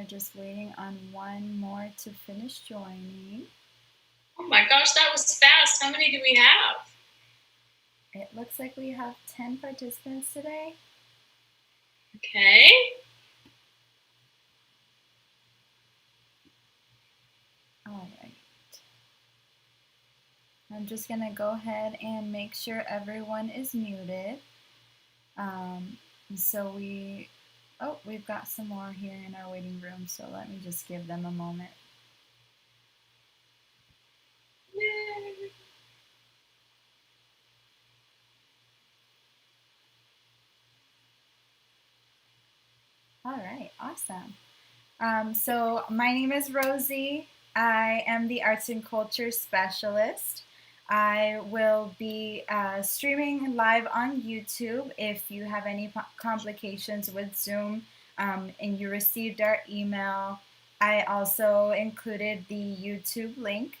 just waiting on one more to finish joining. Oh my gosh, that was fast. How many do we have? It looks like we have 10 participants today. Okay. All right. I'm just going to go ahead and make sure everyone is muted. So we've got some more here in our waiting room, so let me just give them a moment. Yay. All right, awesome. So my name is Rosie. I am the Arts and Culture Specialist. I will be streaming live on YouTube. If you have any complications with Zoom and you received our email, I also included the YouTube link.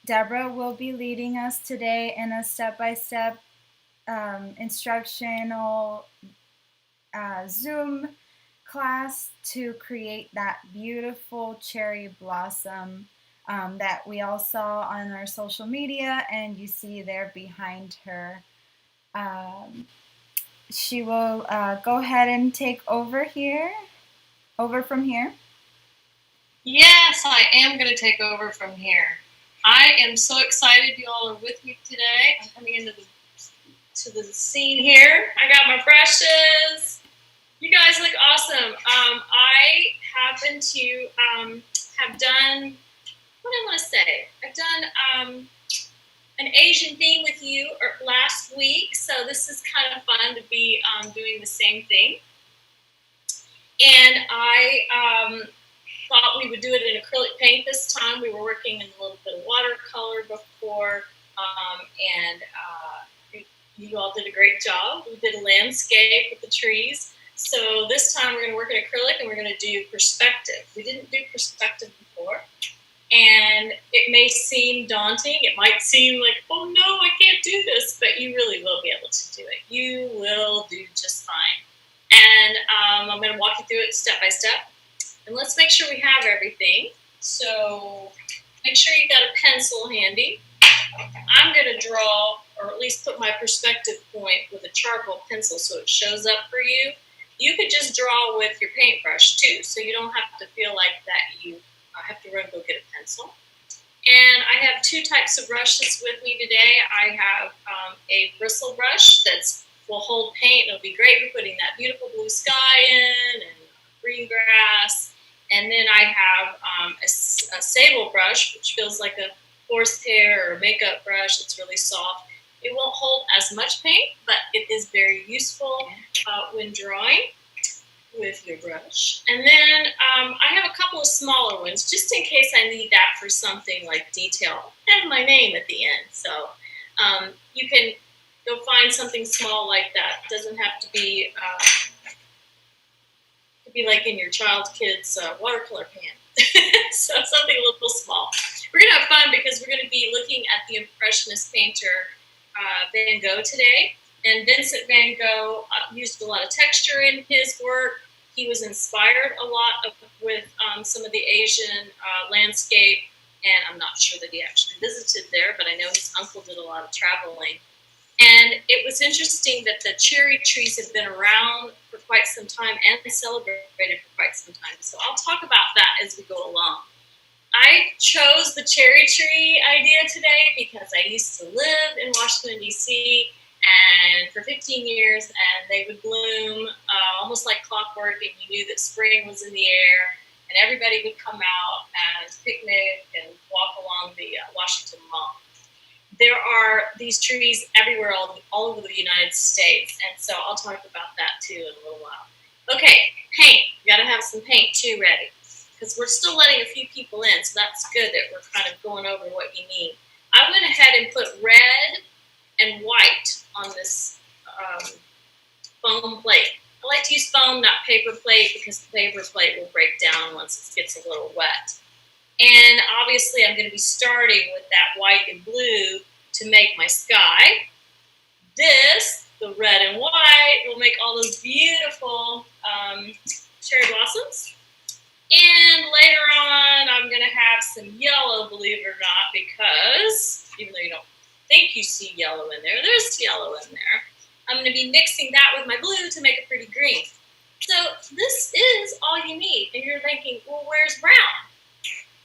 Deborah will be leading us today in a step-by-step instructional Zoom class to create that beautiful cherry blossom that we all saw on our social media, and you see there behind her. She will go ahead and take over from here. Yes, I am going to take over from here. I am so excited you all are with me today. I'm coming into the scene here. I got my brushes. You guys look awesome. I happen to have done, what do I want to say? I've done an Asian theme with you last week, so this is kind of fun to be doing the same thing. And I thought we would do it in acrylic paint this time. We were working in a little bit of watercolor before, and you all did a great job. We did a landscape with the trees. So this time we're going to work in acrylic and we're going to do perspective. We didn't do perspective before. And it may seem daunting. It might seem like, oh no, I can't do this, but you really will be able to do it. You will do just fine. And I'm going to walk you through it step by step. And let's make sure we have everything. So make sure you got a pencil handy. I'm going to draw, or at least put my perspective point with a charcoal pencil so it shows up for you. You could just draw with your paintbrush too, so you don't have to feel like that you have to run and go get a pencil. And I have two types of brushes with me today. I have a bristle brush that will hold paint. It'll be great for putting that beautiful blue sky in and green grass. And then I have a sable brush, which feels like a horsehair or makeup brush. It's really soft. It won't hold as much paint, but it is very useful when drawing with your brush. And then I have a couple of smaller ones, just in case I need that for something like detail. And my name at the end. So you can go find something small like that. It doesn't have to be like in your kid's watercolor pan. So something a little small. We're going to have fun because we're going to be looking at the Impressionist painter Van Gogh today. And Vincent van Gogh used a lot of texture in his work. He was inspired a lot with some of the Asian landscape, and I'm not sure that he actually visited there, but I know his uncle did a lot of traveling. And it was interesting that the cherry trees have been around for quite some time and celebrated for quite some time. So I'll talk about that as we go along. I chose the cherry tree idea today because I used to live in Washington, D.C., and for 15 years, and they would bloom almost like clockwork, and you knew that spring was in the air, and everybody would come out and picnic and walk along the Washington Mall. There are these trees everywhere, all over the United States, and so I'll talk about that too in a little while. Okay, paint. You got to have some paint too ready, because we're still letting a few people in, so that's good that we're kind of going over what you need. I went ahead and put red and white on this foam plate. I like to use foam, not paper plate, because the paper plate will break down once it gets a little wet. And obviously I'm going to be starting with that white and blue to make my sky. This, the red and white, will make all those beautiful cherry blossoms. And later on, I'm going to have some yellow, believe it or not, because even though you don't think you see yellow in there, there's yellow in there. I'm going to be mixing that with my blue to make a pretty green. So this is all you need. And you're thinking, well, where's brown?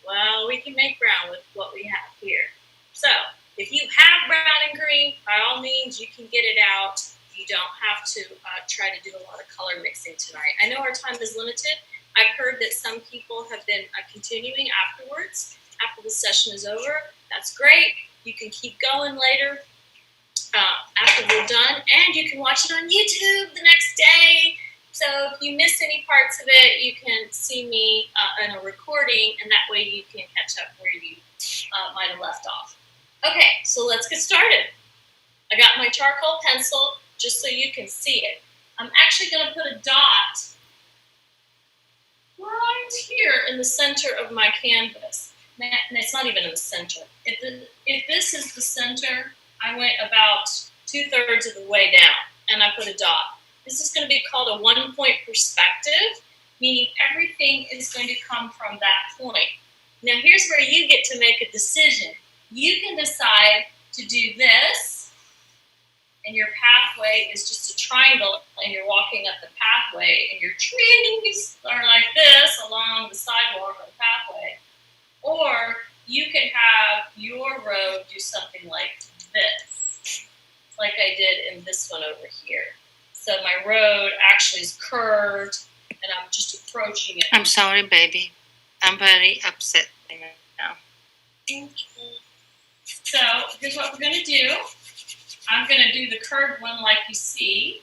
Well, we can make brown with what we have here. So if you have brown and green, by all means, you can get it out. You don't have to try to do a lot of color mixing tonight. I know our time is limited. I've heard that some people have been continuing afterwards, after the session is over. That's great. You can keep going later after we're done, and you can watch it on YouTube the next day. So if you miss any parts of it, you can see me in a recording, and that way you can catch up where you might have left off. Okay, so let's get started. I got my charcoal pencil just so you can see it. I'm actually going to put a dot right here in the center of my canvas. And it's not even in the center. If this is the center, I went about 2/3 of the way down, and I put a dot. This is going to be called a one-point perspective, meaning everything is going to come from that point. Now here's where you get to make a decision. You can decide to do this, and your pathway is just a triangle, and you're walking up the pathway, and your trees are like this along the sidewalk or the pathway. Or you can have your road do something like this, like I did in this one over here. So my road actually is curved, and I'm just approaching it. I'm sorry, baby. I'm very upset right now. So here's what we're going to do. I'm going to do the curved one like you see.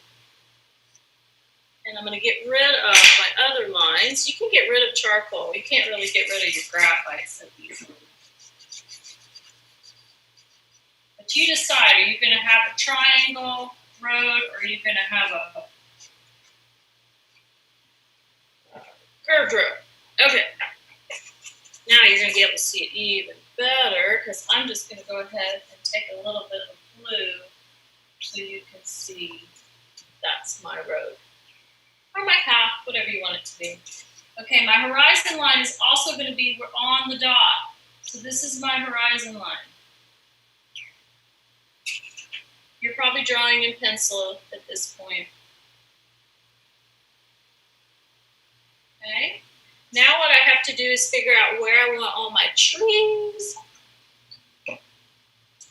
And I'm going to get rid of my other lines. You can get rid of charcoal. You can't really get rid of your graphite so easily. But you decide, are you going to have a triangle road, or are you going to have a curved road? Okay. Now you're going to be able to see it even better, because I'm just going to go ahead and take a little bit of blue so you can see that's my road. Or my path, whatever you want it to be. Okay, my horizon line is also going to be on the dot. So this is my horizon line. You're probably drawing in pencil at this point. Okay, now what I have to do is figure out where I want all my trees.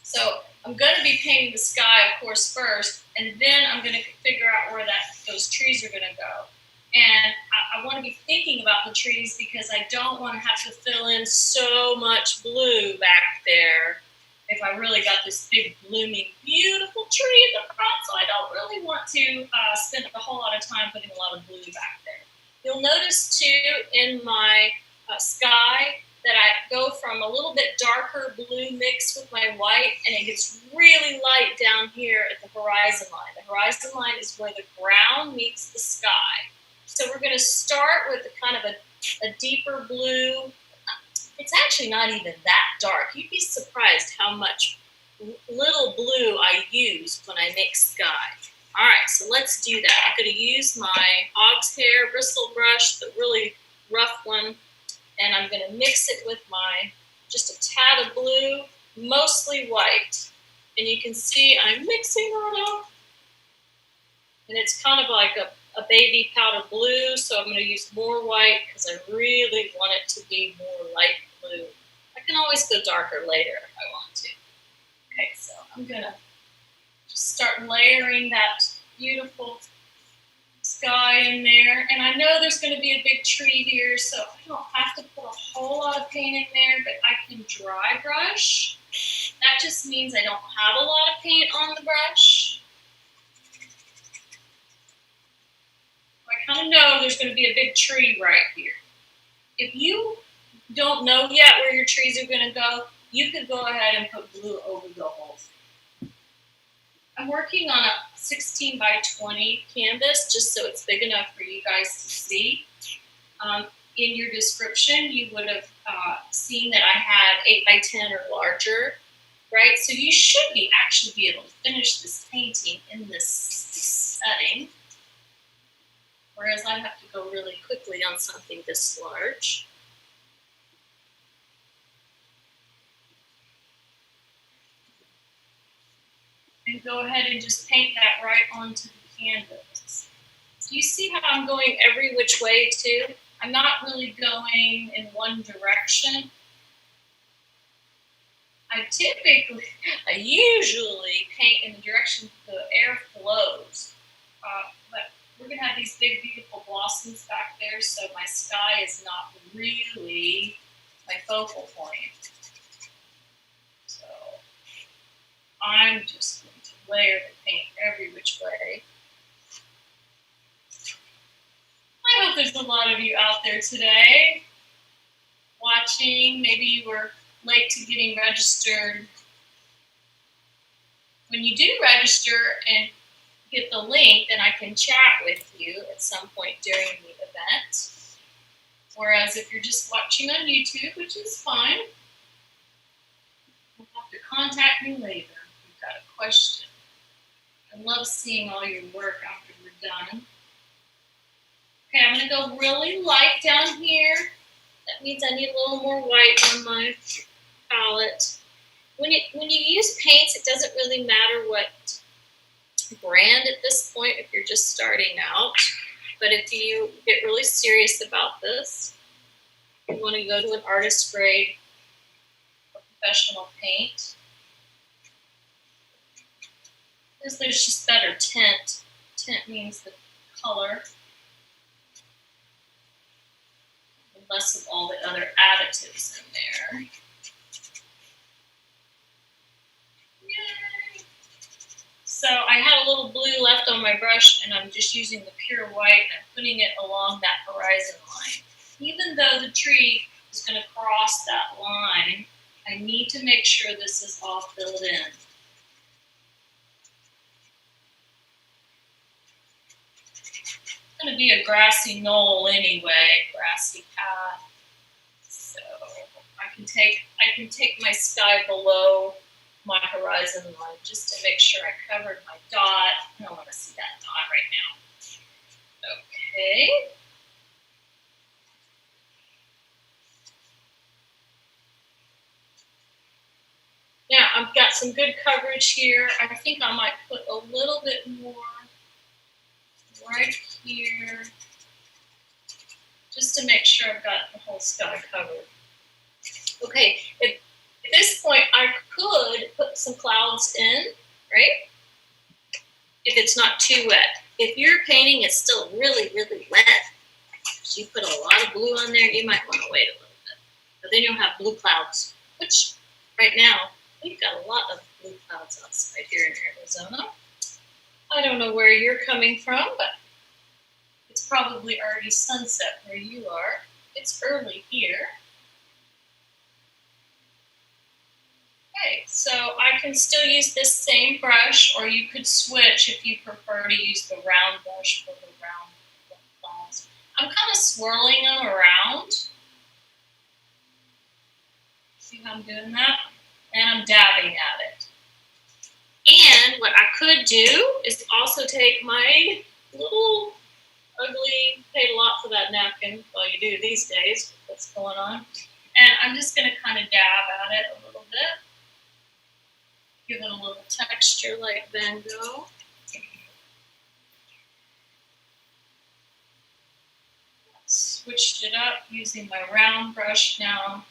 So I'm going to be painting the sky, of course, first, and then I'm going to figure out where those trees are going to go. And I want to be thinking about the trees because I don't want to have to fill in so much blue back there if I really got this big, blooming, beautiful tree in the front, so I don't really want to spend a whole lot of time putting a lot of blue back there. You'll notice, too, in my sky, that I go from a little bit darker blue mixed with my white, and it gets really light down here at the horizon line. The horizon line is where the ground meets the sky. So we're going to start with kind of a deeper blue. It's actually not even that dark. You'd be surprised how much little blue I use when I make sky. All right, so let's do that. I'm going to use my hog's hair bristle brush, the really rough one, and I'm going to mix it with just a tad of blue, mostly white. And you can see I'm mixing it up. And it's kind of like a baby powder blue, so I'm going to use more white because I really want it to be more light blue. I can always go darker later if I want to. Okay, so I'm going to just start layering that beautiful sky in there. And I know there's going to be a big tree here, so I don't have to put a whole lot of paint in there, but I can dry brush. That just means I don't have a lot of paint on the brush. I kind of know there's going to be a big tree right here. If you don't know yet where your trees are going to go, you could go ahead and put blue over the whole thing. I'm working on a 16 by 20 canvas just so it's big enough for you guys to see. In your description, you would have seen that I had 8 by 10 or larger, right? So you should actually be able to finish this painting in this setting. whereas I have to go really quickly on something this large. And go ahead and just paint that right onto the canvas. Do you see how I'm going every which way too? I'm not really going in one direction. I usually paint in the direction the air flows. But we're gonna have these big, beautiful blossoms back there, so my sky is not really my focal point. So I'm just going to layer the paint every which way. I hope there's a lot of you out there today watching. Maybe you were late to getting registered. When you do register and get the link, then I can chat with you at some point during the event. Whereas if you're just watching on YouTube, which is fine, you'll have to contact me later if you've got a question. I love seeing all your work after we're done. Okay, I'm going to go really light down here. That means I need a little more white on my palette. When you use paints, it doesn't really matter what brand at this point if you're just starting out. But if you get really serious about this, you want to go to an artist grade or professional paint. Because there's just better tint. Tint means the color. And less of all the other additives in there. Yay. So I had a little blue left on my brush, and I'm just using the pure white and I'm putting it along that horizon line. Even though the tree is going to cross that line, I need to make sure this is all filled in. It's going to be a grassy knoll anyway, grassy path. So I can take my sky below my horizon line just to make sure I covered my dot. I don't want to see that dot right now. Okay. Now I've got some good coverage here. I think I might put a little bit more right here just to make sure I've got the whole sky covered. Okay, at this point I could put some clouds in, right? If it's not too wet. If your painting is still really, really wet, so you put a lot of blue on there, you might want to wait a little bit. But then you'll have blue clouds, which right now, we've got a lot of blue clouds outside here in Arizona. I don't know where you're coming from, but it's probably already sunset where you are. It's early here. Okay, so I can still use this same brush, or you could switch if you prefer to use the round brush for the round clouds. I'm kind of swirling them around. See how I'm doing that? And I'm dabbing at it. And what I could do is also take my little ugly, paid a lot for that napkin, well you do these days, what's going on. And I'm just going to kind of dab at it a little bit. Give it a little texture like Van Gogh. Switched it up using my round brush now.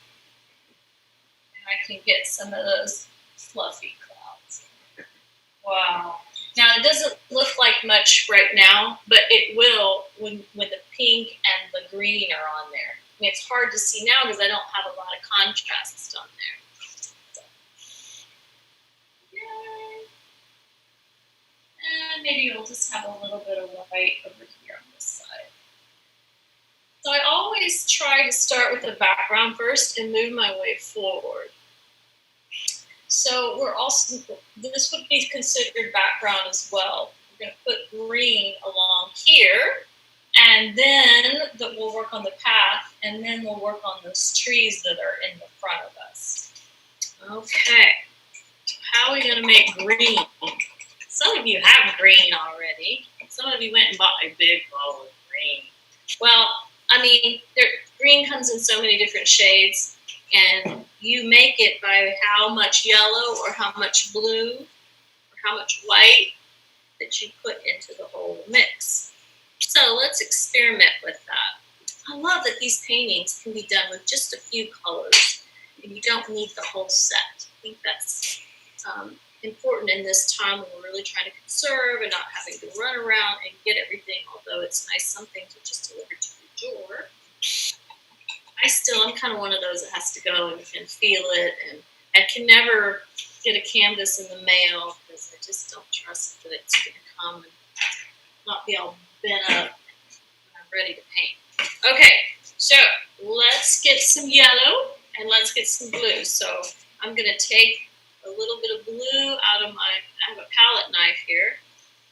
I can get some of those fluffy clouds. Wow. Now, it doesn't look like much right now, but it will when the pink and the green are on there. I mean, it's hard to see now because I don't have a lot of contrast on there. So. Yay. And maybe we'll just have a little bit of white over here on this side. So I always try to start with the background first and move my way forward. So this would be considered background as well. We're going to put green along here, and then we'll work on the path, and then we'll work on those trees that are in the front of us. Okay, how are we going to make green? Some of you have green already. Some of you went and bought a big bottle of green. Well, I mean, green comes in so many different shades, and you make it by how much yellow or how much blue or how much white that you put into the whole mix. So let's experiment with that. I love that these paintings can be done with just a few colors, and you don't need the whole set. I think that's important in this time when we're really trying to conserve and not having to run around and get everything, although it's nice some things are just delivered to your door. I'm kind of one of those that has to go and feel it, and I can never get a canvas in the mail because I just don't trust that it's going to come and not be all bent up when I'm ready to paint. Okay, so let's get some yellow and let's get some blue. So I'm going to take a little bit of blue out of I have a palette knife here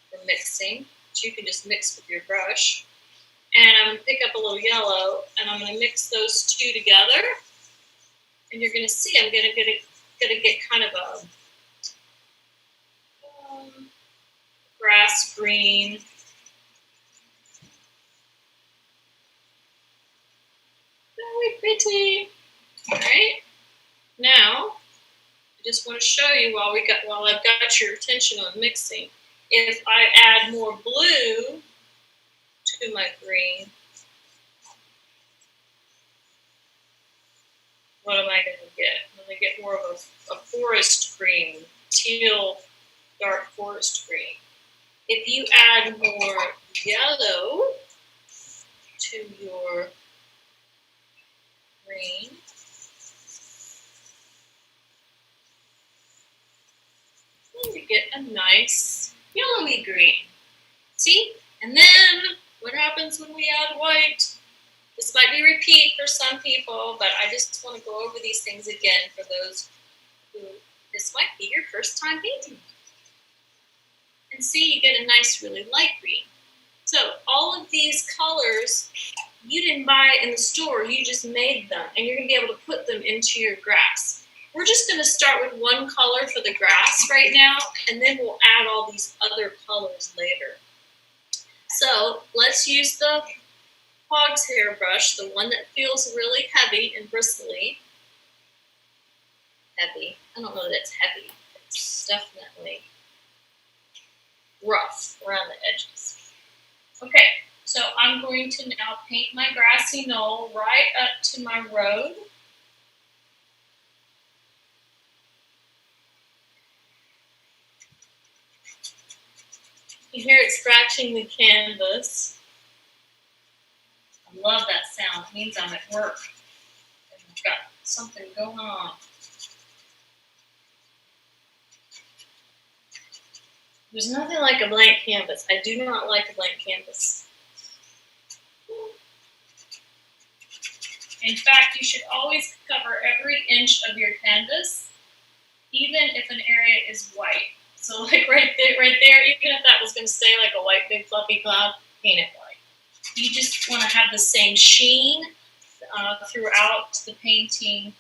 for mixing, which you can just mix with your brush. And I'm going to pick up a little yellow, and I'm going to mix those two together. And you're going to see I'm going to get kind of a grass green. Very pretty. All right. Now, I just want to show you while I've got your attention on mixing. If I add more blue to my green, what am I going to get? I'm going to get more of a forest green, teal, dark forest green. If you add more yellow to your green, then you get a nice yellowy green. See? And then what happens when we add white? This might be a repeat for some people, but I just want to go over these things again for those who this might be your first time painting. And see, you get a nice, really light green. So all of these colors, you didn't buy in the store, you just made them, and you're going to be able to put them into your grass. We're just going to start with one color for the grass right now, and then we'll add all these other colors later. So let's use the hog's hair brush, the one that feels really heavy and bristly. Heavy. I don't know that it's heavy. It's definitely rough around the edges. Okay, so I'm going to now paint my grassy knoll right up to my road. You hear it scratching the canvas. I love that sound. It means I'm at work and I've got something going on. There's nothing like a blank canvas. I do not like a blank canvas. In fact, you should always cover every inch of your canvas, even if an area is white. So like right there, even if that was going to stay like a white big fluffy cloud, paint it white. You just want to have the same sheen throughout the painting,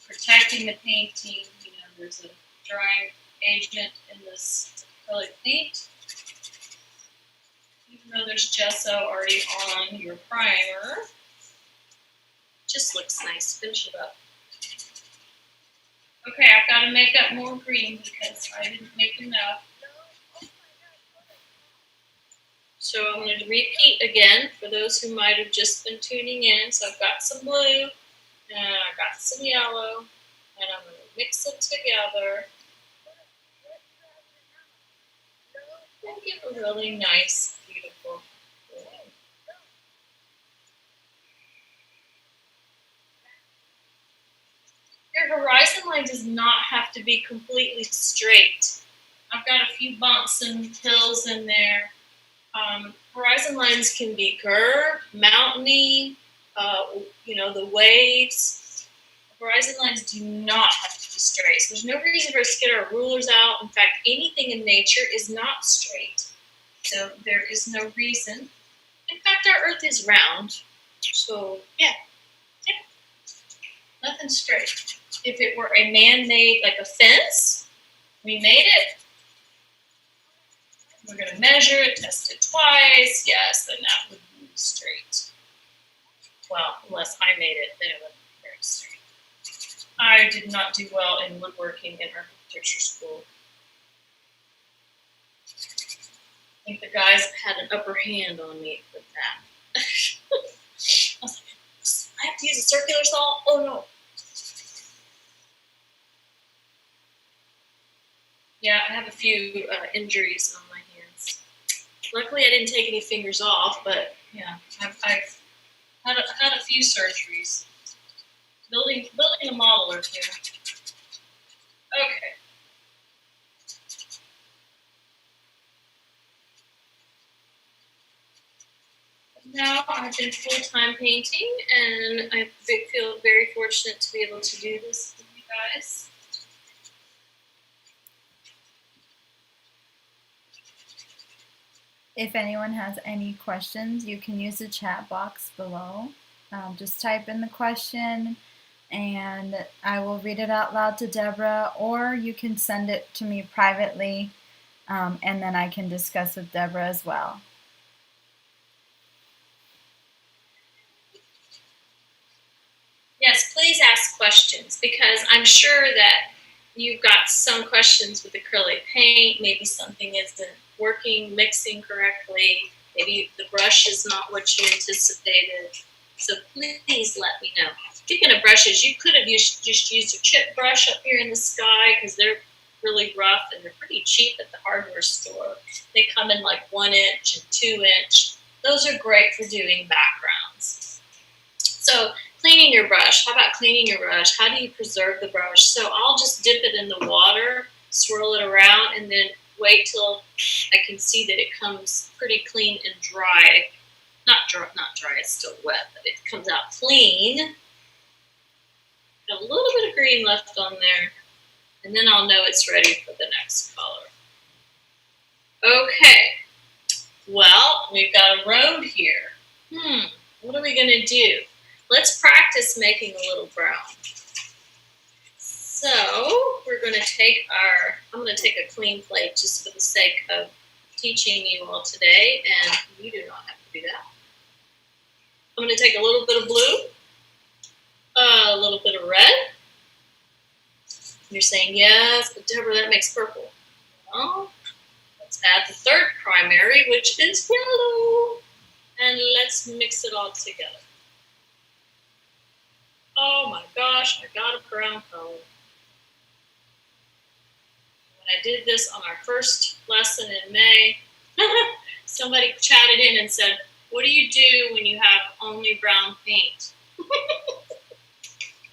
protecting the painting. You know, there's a drying agent in this acrylic paint. Even though there's gesso already on your primer, just looks nice. Finish it up. Okay, I've got to make up more green because I didn't make enough. So I'm going to repeat again for those who might have just been tuning in. So I've got some blue, and I've got some yellow, and I'm going to mix them together and give a really nice, beautiful green. Your horizon line does not have to be completely straight. I've got a few bumps and hills in there. Horizon lines can be curved, mountainy, you know, the waves. Horizon lines do not have to be straight. So there's no reason for us to get our rulers out. In fact, anything in nature is not straight. So there is no reason. In fact, our Earth is round. So, yeah. Nothing straight. If it were a man-made, like a fence, we made it. We're going to measure it, test it twice. Yes, then that would be straight. Well, unless I made it, then it would be very straight. I did not do well in woodworking in architecture school. I think the guys had an upper hand on me with that. I was like, I have to use a circular saw? Oh no. Yeah, I have a few injuries on my hands. Luckily, I didn't take any fingers off, but yeah, I've had a few surgeries. Building a model or two. Okay. Now I've been full-time painting, and I feel very fortunate to be able to do this with you guys. If anyone has any questions, you can use the chat box below. Just type in the question and I will read it out loud to Deborah, or you can send it to me privately and then I can discuss with Deborah as well. Yes, please ask questions, because I'm sure that you've got some questions with acrylic paint. Maybe something isn't working, mixing correctly. Maybe the brush is not what you anticipated. So please let me know. Speaking of brushes, you could have just used a chip brush up here in the sky, because they're really rough and they're pretty cheap at the hardware store. They come in like 1 inch and 2 inch. Those are great for doing backgrounds. So cleaning your brush. How about cleaning your brush? How do you preserve the brush? So I'll just dip it in the water, swirl it around, and then wait till I can see that it comes pretty clean and dry. Not dry, it's still wet, but it comes out clean. Got a little bit of green left on there, and then I'll know it's ready for the next color. Okay, well, we've got a road here. What are we gonna do? Let's practice making a little brown. So we're going to take I'm going to take a clean plate just for the sake of teaching you all today, and you do not have to do that. I'm going to take a little bit of blue, a little bit of red. You're saying, yes, but Deborah, that makes purple. Well, let's add the third primary, which is yellow, and let's mix it all together. Oh my gosh, I got a brown color. When I did this on our first lesson in May, somebody chatted in and said, what do you do when you have only brown paint?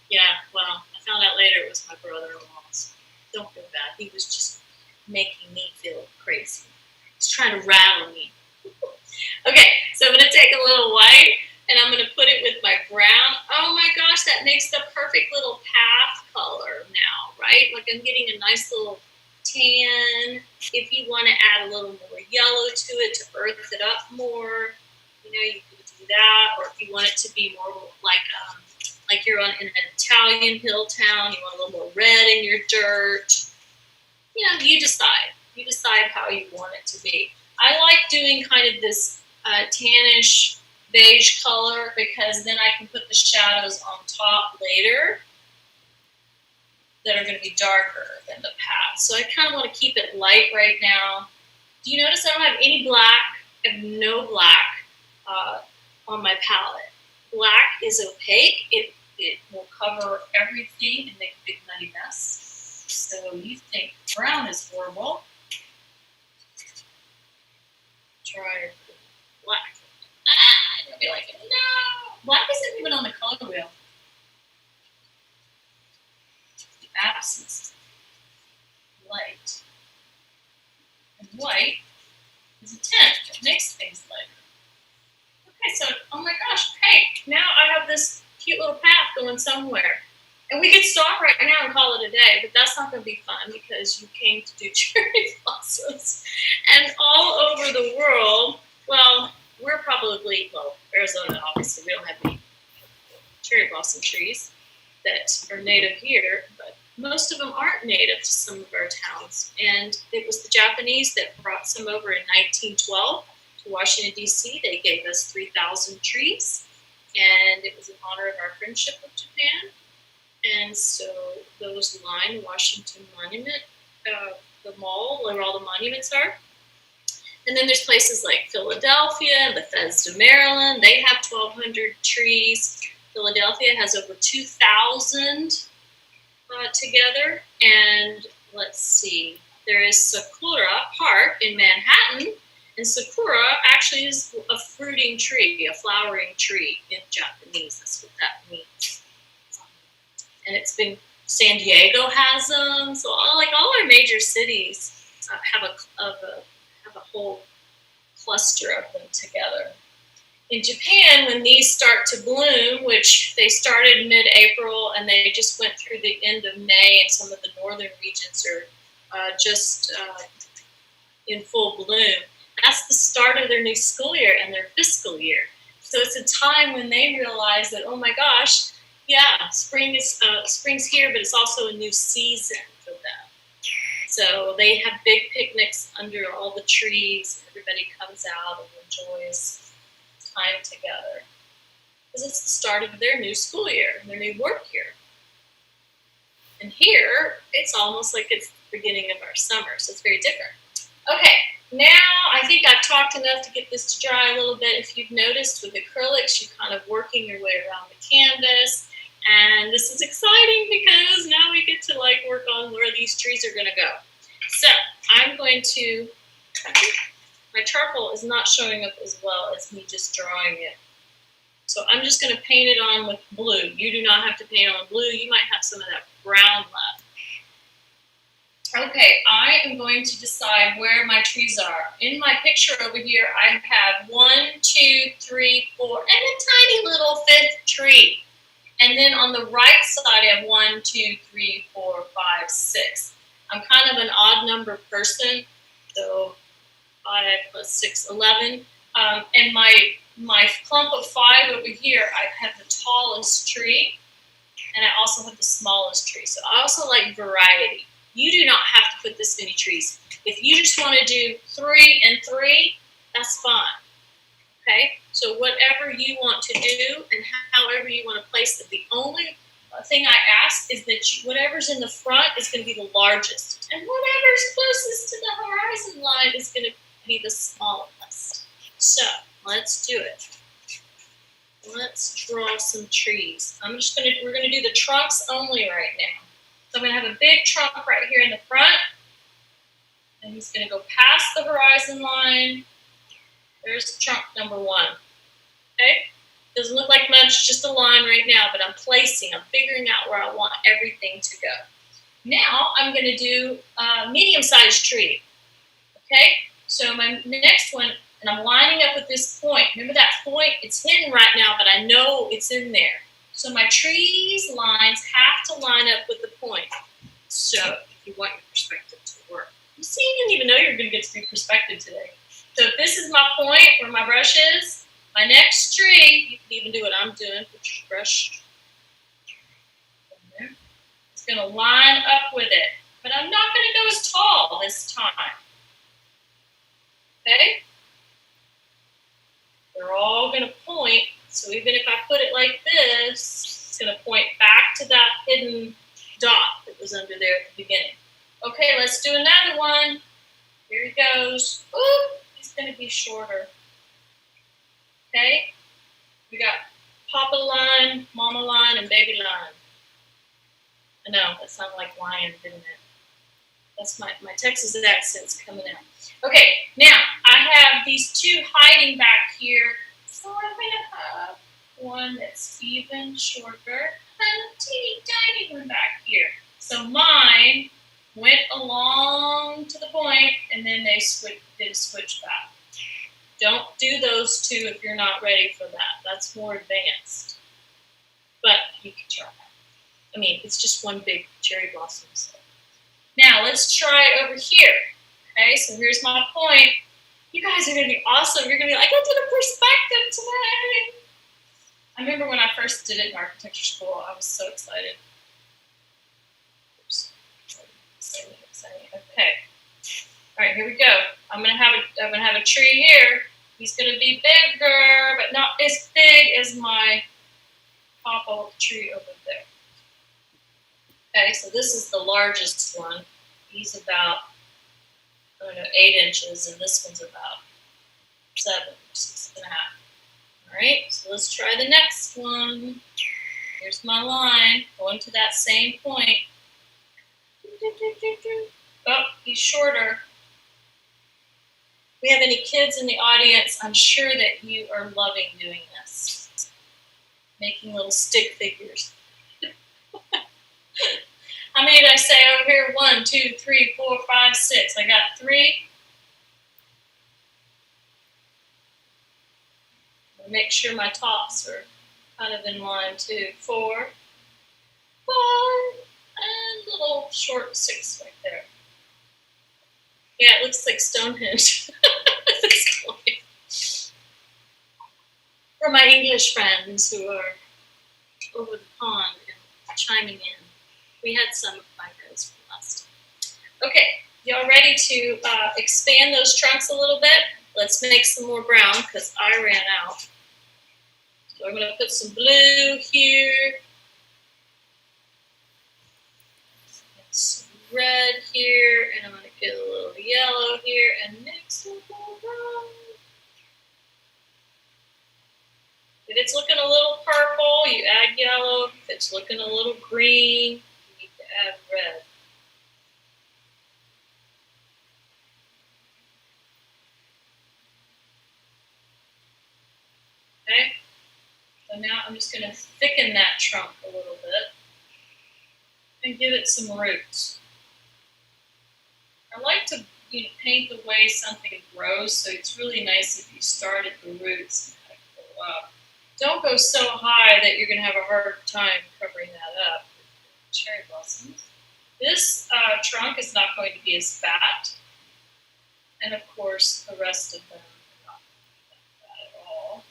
Yeah, well, I found out later it was my brother-in-law's. Don't feel bad. He was just making me feel crazy. He's trying to rattle me. Okay, so I'm going to take a little white, and I'm going to put it with my brown. Oh my gosh, that makes the perfect little path color now, right? Like I'm getting a nice little tan. If you want to add a little more yellow to it to earth it up more, you can do that. Or if you want it to be more like you're in an Italian hill town, you want a little more red in your dirt. You decide. You decide how you want it to be. I like doing kind of this tannish beige color, because then I can put the shadows on top later that are going to be darker than the path. So I kind of want to keep it light right now. Do you notice I don't have any black? I have no black on my palette. Black is opaque. It will cover everything and make a big nutty mess. So you think brown is horrible. Try black. You'll be like, no! Black isn't even on the color wheel. The absence of light. And white is a tint that makes things lighter. Okay, so, oh my gosh, hey, now I have this cute little path going somewhere. And we could stop right now and call it a day, but that's not going to be fun because you came to do cherry blossoms. And all over the world, well, we're probably, Arizona, obviously, we don't have any cherry blossom trees that are native here, but most of them aren't native to some of our towns. And it was the Japanese that brought some over in 1912 to Washington, D.C. They gave us 3,000 trees, and it was in honor of our friendship with Japan. And so those line Washington Monument, the mall where all the monuments are. And then there's places like Philadelphia and Bethesda, Maryland. They have 1,200 trees. Philadelphia has over 2,000 together. And let's see, there is Sakura Park in Manhattan. And Sakura actually is a fruiting tree, a flowering tree in Japanese. That's what that means. And it's been, San Diego has them. So all our major cities have a whole cluster of them together. In Japan, when these start to bloom, which they started mid-April and they just went through the end of May, and some of the northern regions are just in full bloom, that's the start of their new school year and their fiscal year. So it's a time when they realize that, oh my gosh, yeah, spring's here, but it's also a new season for them. So they have big picnics under all the trees. Everybody comes out and enjoys time together. Because it's the start of their new school year, their new work year. And here, it's almost like it's the beginning of our summer, so it's very different. Okay, now I think I've talked enough to get this to dry a little bit. If you've noticed with acrylics, you're kind of working your way around the canvas. And this is exciting because now we get to work on where these trees are going to go. So I'm going to, my charcoal is not showing up as well as me just drawing it. So I'm just going to paint it on with blue. You do not have to paint on blue. You might have some of that brown left. Okay, I am going to decide where my trees are. In my picture over here, I have 1, 2, 3, 4, and a tiny little 5th tree. And then on the right side, I have 1, 2, 3, 4, 5, 6. I'm kind of an odd number person, so 5 plus 6, 11. And my clump of 5 over here, I have the tallest tree, and I also have the smallest tree. So I also like variety. You do not have to put this many trees. If you just want to do 3 and 3, that's fine. Okay, so whatever you want to do and however you want to place it. The only thing I ask is that whatever's in the front is going to be the largest, and whatever's closest to the horizon line is going to be the smallest. So let's do it. Let's draw some trees. We're going to do the trunks only right now. So I'm going to have a big trunk right here in the front, and he's going to go past the horizon line. There's trunk number 1. Okay? Doesn't look like much, just a line right now, but I'm figuring out where I want everything to go. Now I'm going to do a medium-sized tree. Okay? So my next one, and I'm lining up with this point. Remember that point? It's hidden right now, but I know it's in there. So my trees lines have to line up with the point. So if you want your perspective to work. You see, you didn't even know you were going to get to do perspective today. So if this is my point where my brush is, my next tree, you can even do what I'm doing, put your brush there. It's going to line up with it. But I'm not going to go as tall this time. Okay? They're all going to point. So even if I put it like this, it's going to point back to that hidden dot that was under there at the beginning. Okay, let's do another one. Here he goes. Ooh, he's going to be shorter. Okay? We got Papa line, Mama line, and Baby line. I know, that sounded like lion, didn't it? That's my Texas accent's coming out. Okay, now I have these 2 hiding back here. So I'm going to have one that's even shorter and a teeny tiny one back here. So mine went along to the point, and then they did a switch back. Don't do those 2 if you're not ready for that. That's more advanced. But you can try. I mean, it's just one big cherry blossom. So. Now, let's try it over here. Okay, so here's my point. You guys are going to be awesome. You're going to be like, I did a perspective today. I remember when I first did it in architecture school, I was so excited. Oops. Okay. All right, here we go. I'm gonna have a tree here. He's gonna be bigger, but not as big as my papa tree over there. Okay, so this is the largest one. He's about, I don't know, 8 inches, and this one's about 7 or 6.5. All right, so let's try the next one. Here's my line, going to that same point. Oh, he's shorter. If we have any kids in the audience, I'm sure that you are loving doing this. Making little stick figures. How many did I say over here? 1, 2, 3, 4, 5, 6. I got 3. Make sure my tops are kind of in line too. 4, 5, and a little short 6 right there. Yeah, it looks like Stonehenge. For my English friends who are over the pond and chiming in, we had some of my friends from last time. Okay, y'all ready to expand those trunks a little bit? Let's make some more brown because I ran out. So I'm going to put some blue here. Some red here, and I'm going to get a little yellow here and mix it all around. If it's looking a little purple, you add yellow. If it's looking a little green, you need to add red. Okay, so now I'm just going to thicken that trunk a little bit and give it some roots. I like to paint the way something grows, so it's really nice if you start at the roots and kind of go up. Don't go so high that you're going to have a hard time covering that up with cherry blossoms. This trunk is not going to be as fat, and of course the rest of them are not that fat at all.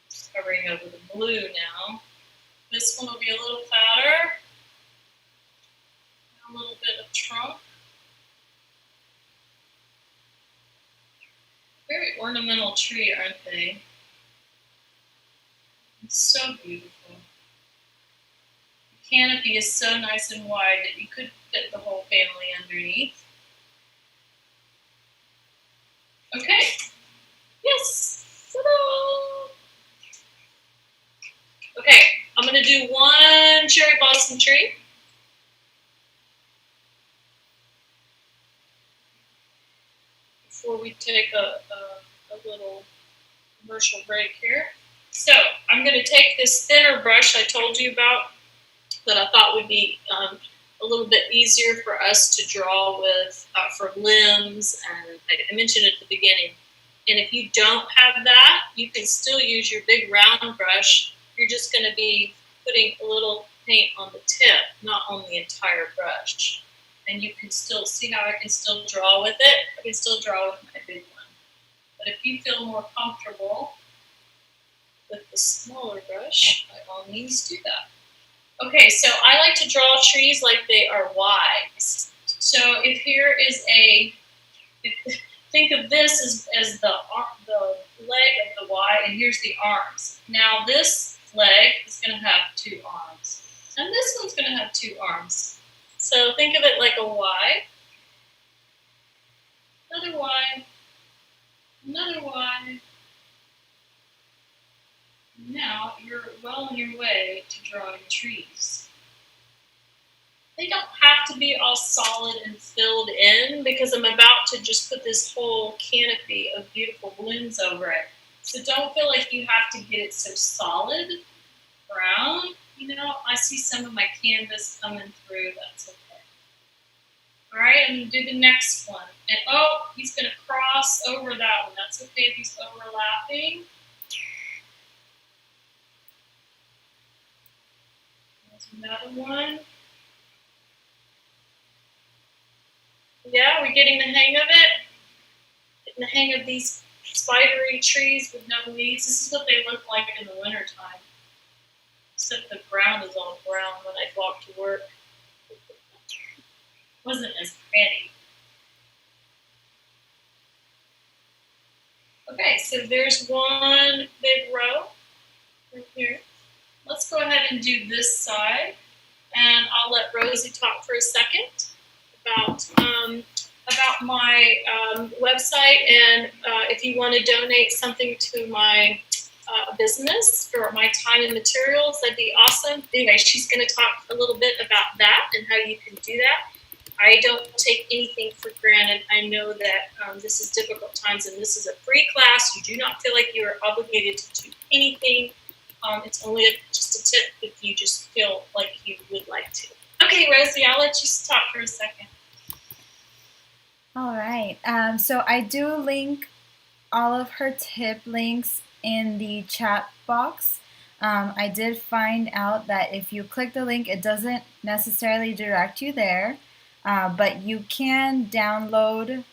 Just covering over the blue now. This one will be a little fatter. A little bit of trunk. Very ornamental tree, aren't they? It's so beautiful. The canopy is so nice and wide that you could fit the whole family underneath. Okay. Yes. Ta-da! Okay, I'm going to do one cherry blossom tree. Before we take a little commercial break here. So I'm going to take this thinner brush I told you about that I thought would be a little bit easier for us to draw with for limbs, and I mentioned at the beginning. And if you don't have that, you can still use your big round brush. You're just going to be putting a little paint on the tip, not on the entire brush. And you can still see how I can still draw with it. I can still draw with my big one. But if you feel more comfortable with the smaller brush, by all means do that. Okay, so I like to draw trees like they are Ys. So if here is think of this as the leg of the Y, and here's the arms. Now this leg is going to have 2 arms, and this one's going to have 2 arms. So think of it like a Y, another Y, another Y. Now you're well on your way to drawing trees. They don't have to be all solid and filled in because I'm about to just put this whole canopy of beautiful blooms over it. So don't feel like you have to get it so solid brown. I see some of my canvas coming through. That's okay. All right, I'm going to do the next one. And he's going to cross over that one. That's okay if he's overlapping. There's another one. Yeah, we're getting the hang of it. Getting the hang of these spidery trees with no leaves. This is what they look like in the wintertime. Except the ground is all brown when I walk to work. wasn't as pretty. Okay, so there's one big row right here. Let's go ahead and do this side, and I'll let Rosie talk for a second about my website, and if you want to donate something to my business for my time and materials, that'd be awesome. Anyway, she's going to talk a little bit about that and how you can do that. I don't take anything for granted. I know that this is difficult times, and this is a free class. You do not feel like you are obligated to do anything. It's only just a tip if you just feel like you would like to. Okay, Rosie, I'll let you talk for a second. All right. So I do link all of her tip links in the chat box. I did find out that if you click the link, it doesn't necessarily direct you there, but you can download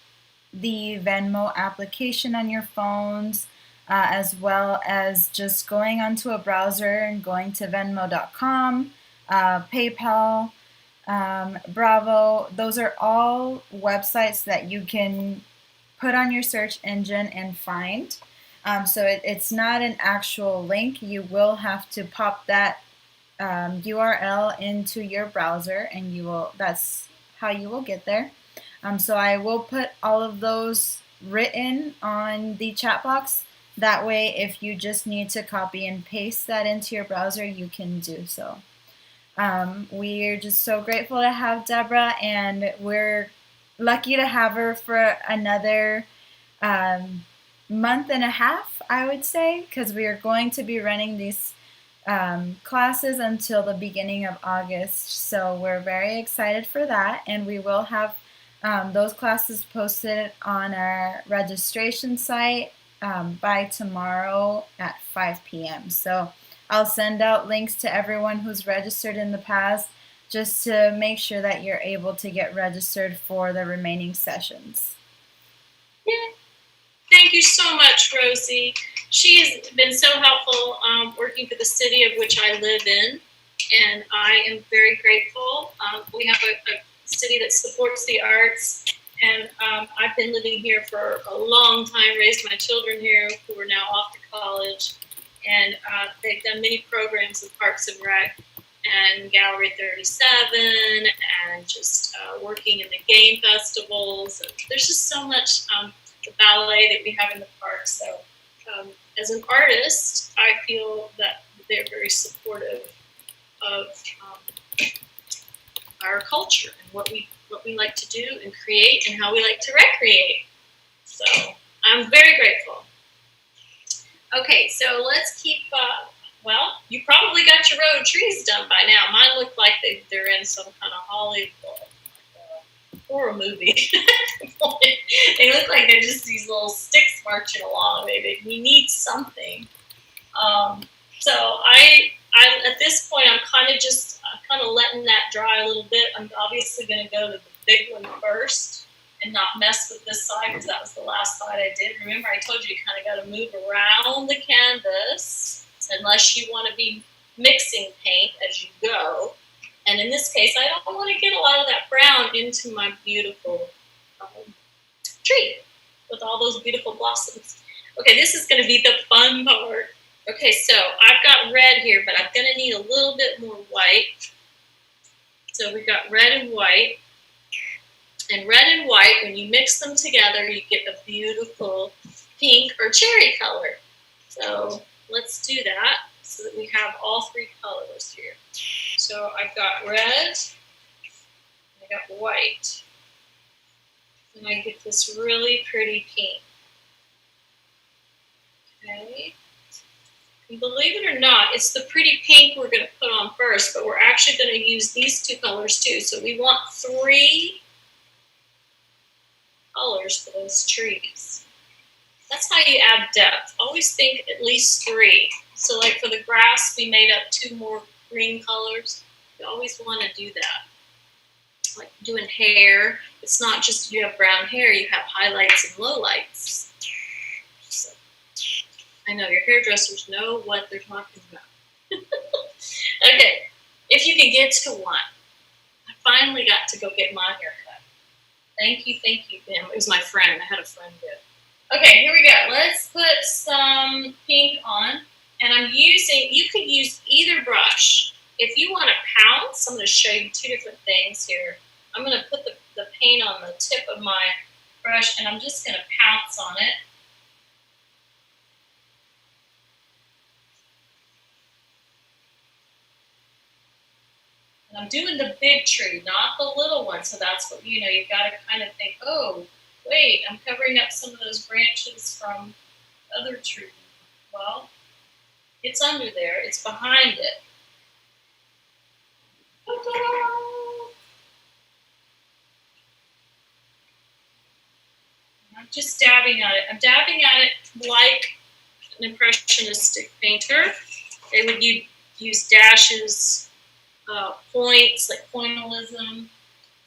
the Venmo application on your phones, as well as just going onto a browser and going to Venmo.com, PayPal, Bravo. Those are all websites that you can put on your search engine and find. So it's not an actual link. You will have to pop that URL into your browser, and that's how you will get there. So I will put all of those written on the chat box. That way, if you just need to copy and paste that into your browser, you can do so. We're just so grateful to have Deborah, and we're lucky to have her for another month and a half, I would say, because we are going to be running these classes until the beginning of August. So we're very excited for that, and we will have those classes posted on our registration site by tomorrow at 5 p.m. So I'll send out links to everyone who's registered in the past, just to make sure that you're able to get registered for the remaining sessions. Yeah. Thank you so much, Rosie. She has been so helpful working for the city of which I live in, and I am very grateful. We have a city that supports the arts, and I've been living here for a long time, raised my children here who are now off to college, and they've done many programs in Parks and Rec and Gallery 37, and just working in the game festivals. And there's just so much the ballet that we have in the park. So as an artist, I feel that they're very supportive of our culture and what we like to do and create and how we like to recreate. So I'm very grateful. Okay, so let's keep, well, you probably got your road trees done by now. Mine look like they're in some kind of Hollywood horror movie. They look like they're just these little sticks marching along. We need something. So I at this point, I'm kind of letting that dry a little bit. I'm obviously going to go to the big one first and not mess with this side, because that was the last side I did. Remember, I told you kind of got to move around the canvas unless you want to be mixing paint as you go. And in this case, I don't want to get a lot of that brown into my beautiful tree with all those beautiful blossoms. Okay, this is going to be the fun part. Okay, so I've got red here, but I'm going to need a little bit more white. So we've got red and white. And red and white, when you mix them together, you get a beautiful pink or cherry color. So let's do that so that we have all three colors here. So I've got red, I got white, and I get this really pretty pink. Okay. And believe it or not, it's the pretty pink we're going to put on first, but we're actually going to use these two colors too. So we want three colors for those trees. That's how you add depth. Always think at least three. So like for the grass, we made up two more green colors. You always want to do that. Like doing hair, it's not just you have brown hair, you have highlights and lowlights. So, I know your hairdressers know what they're talking about. Okay, if you can get to one. I finally got to go get my hair cut. Thank you, Pam. It was my friend. I had a friend do it. Okay, here we go. Let's put some pink on. And I'm using, you could use either brush. If you want to pounce, I'm going to show you two different things here. I'm going to put the paint on the tip of my brush, and I'm just going to pounce on it. And I'm doing the big tree, not the little one. So that's what, you've got to kind of think, oh, wait, I'm covering up some of those branches from other trees. Well, it's under there. It's behind it. I'm just dabbing at it. I'm dabbing at it like an impressionistic painter. They would use dashes, points, like pointillism.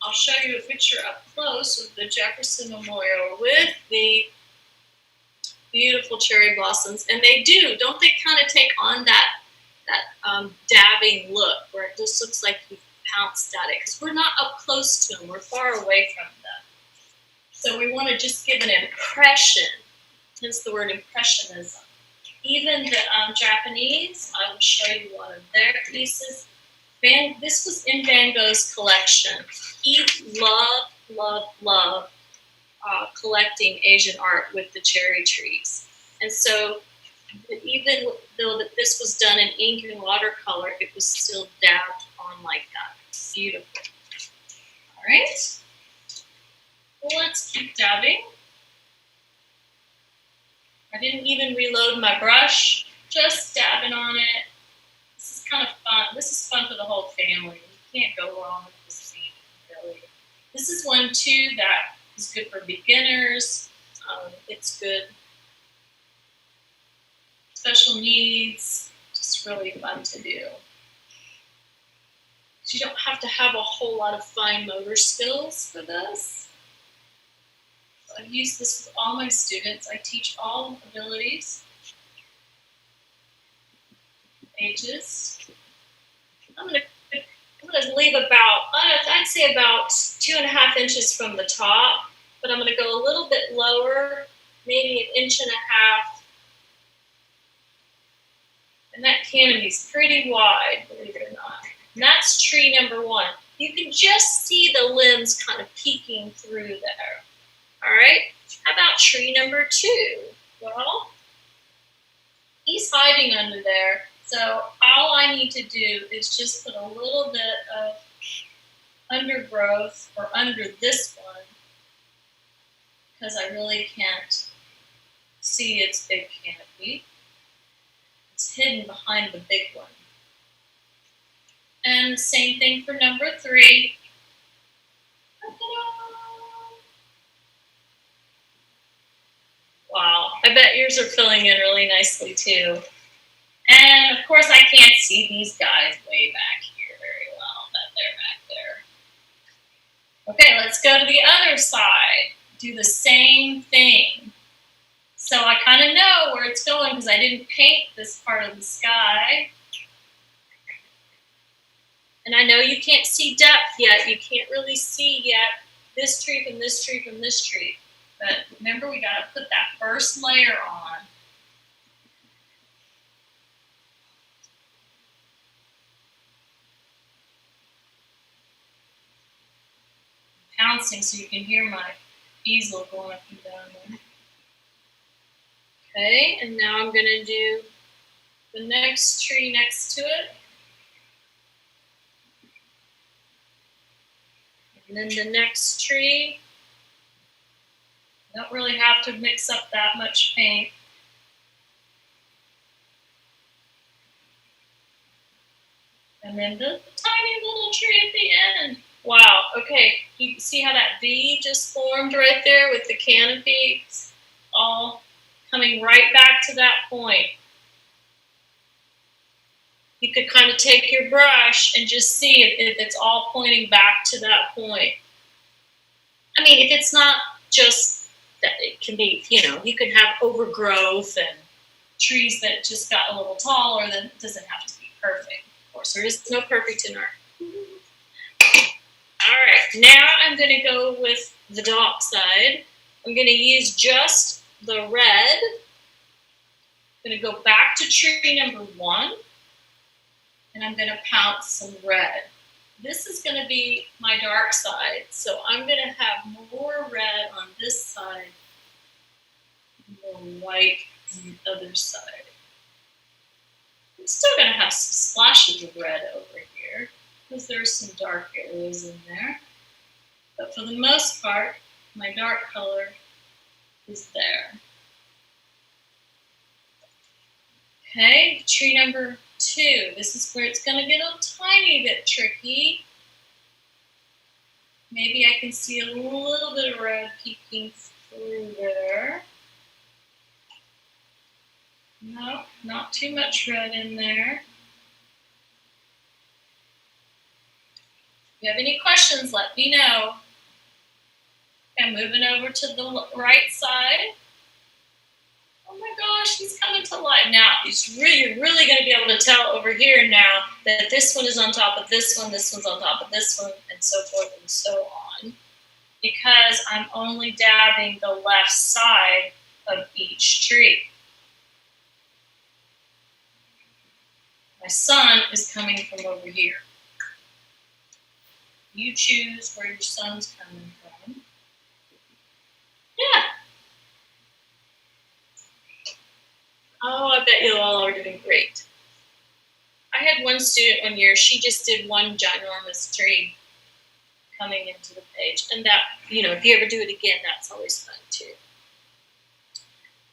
I'll show you a picture up close of the Jefferson Memorial with the beautiful cherry blossoms. And they do, don't they kind of take on that dabbing look where it just looks like you've pounced at it? Because we're not up close to them. We're far away from them. So we want to just give an impression, hence the word impressionism. Even the Japanese, I will show you one of their pieces. This was in Van Gogh's collection. He loved collecting Asian art with the cherry trees. And so even though that this was done in ink and watercolor, it was still dabbed on like that. Beautiful. All right. Well, let's keep dabbing. I didn't even reload my brush, just dabbing on it. This is kind of fun. This is fun for the whole family. You can't go wrong with this scene, really. This is one, too, that is good for beginners. It's good. Special needs, just really fun to do. So you don't have to have a whole lot of fine motor skills for this. So I've used this with all my students. I teach all abilities, ages. I'm gonna leave about, I'd say about 2.5 inches from the top, but I'm gonna go a little bit lower, maybe 1.5 inches. And that canopy's pretty wide, believe it or not. And that's tree number 1. You can just see the limbs kind of peeking through there. All right, how about tree number 2? Well, he's hiding under there. So all I need to do is just put a little bit of undergrowth or under this one, because I really can't see its big canopy. It's hidden behind the big one. And same thing for number 3. Wow, I bet yours are filling in really nicely too. And of course I can't see these guys way back here very well, but they're back there. Okay, let's go to the other side. Do the same thing. So I kind of know where it's going because I didn't paint this part of the sky. And I know you can't see depth yet. You can't really see yet this tree from this tree from this tree. But remember, we got to put that first layer on. Pouncing so you can hear my easel going up and down there. Okay, and now I'm going to do the next tree next to it. And then the next tree. Don't really have to mix up that much paint. And then the tiny little tree at the end. Wow, okay, you see how that V just formed right there with the canopy? It's all coming right back to that point. You could kind of take your brush and just see if it's all pointing back to that point. I mean, if it's not just that, it can be, you can have overgrowth and trees that just got a little taller, then it doesn't have to be perfect. Of course, there is no perfect in art. All right, now I'm going to go with the dark side. I'm going to use just the red. I'm going to go back to tree number 1, and I'm going to pounce some red. This is going to be my dark side, so I'm going to have more red on this side, more white on the other side. I'm still going to have some splashes of red over here, because there's some dark areas in there. But for the most part, my dark color is there. Okay, tree number 2. This is where it's going to get a tiny bit tricky. Maybe I can see a little bit of red peeking through there. No, not too much red in there. If you have any questions, let me know. Okay, moving over to the right side. Oh my gosh, he's coming to life now. You're really going to be able to tell over here now that this one is on top of this one, this one's on top of this one, and so forth and so on. Because I'm only dabbing the left side of each tree. My sun is coming from over here. You choose where your sun's coming from. Yeah. Oh, I bet you all are doing great. I had one student one year, she just did one ginormous tree coming into the page. And that, if you ever do it again, that's always fun too.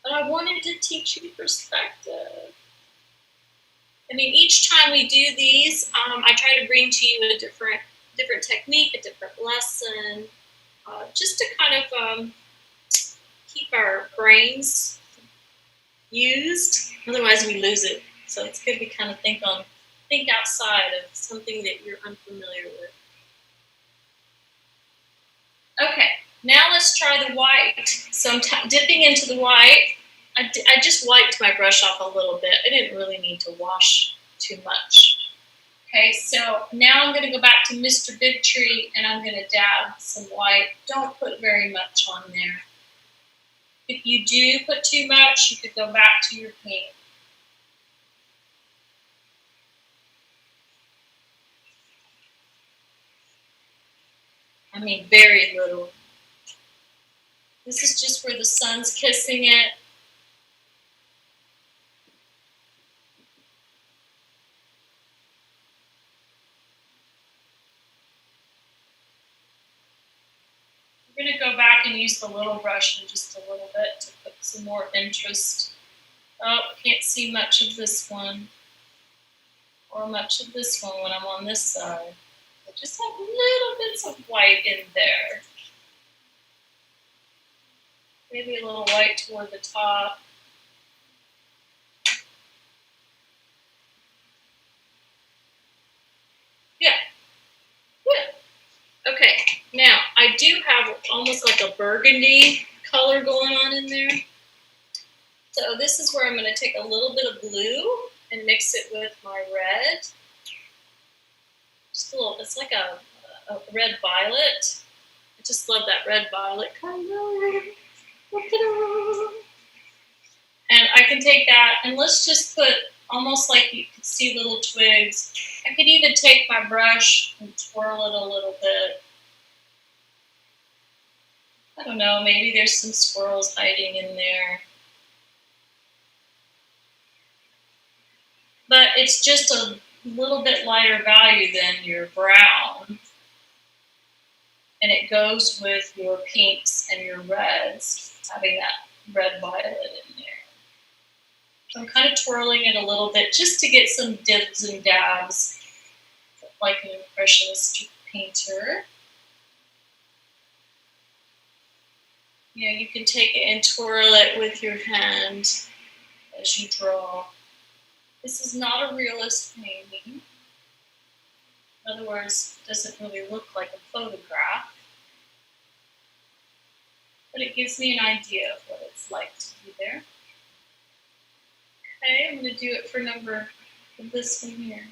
But I wanted to teach you perspective. I mean, each time we do these, I try to bring to you a different technique, a different lesson, just to kind of keep our brains used. Otherwise, we lose it. So it's good to kind of think outside of something that you're unfamiliar with. Okay, now let's try the white. So I'm dipping into the white. I just wiped my brush off a little bit. I didn't really need to wash too much. Okay, so now I'm going to go back to Mr. Big Tree and I'm going to dab some white. Don't put very much on there. If you do put too much, you could go back to your paint. I mean, very little. This is just where the sun's kissing it. We're going to go back and use the little brush in just a little bit to put some more interest. Oh, can't see much of this one or much of this one when I'm on this side. I just have little bits of white in there. Maybe a little white toward the top. Yeah. Yeah. Okay. Now, I do have almost like a burgundy color going on in there. So this is where I'm going to take a little bit of blue and mix it with my red. Just a little, it's like a red violet. I just love that red violet color. And I can take that and let's just put almost like you can see little twigs. I could even take my brush and twirl it a little bit. I don't know, maybe there's some squirrels hiding in there. But it's just a little bit lighter value than your brown. And it goes with your pinks and your reds, having that red violet in there. So I'm kind of twirling it a little bit just to get some dibs and dabs, like an impressionist painter. You can take it and twirl it with your hand as you draw. This is not a realist painting. In other words, it doesn't really look like a photograph. But it gives me an idea of what it's like to be there. Okay, I'm going to do it for this one here.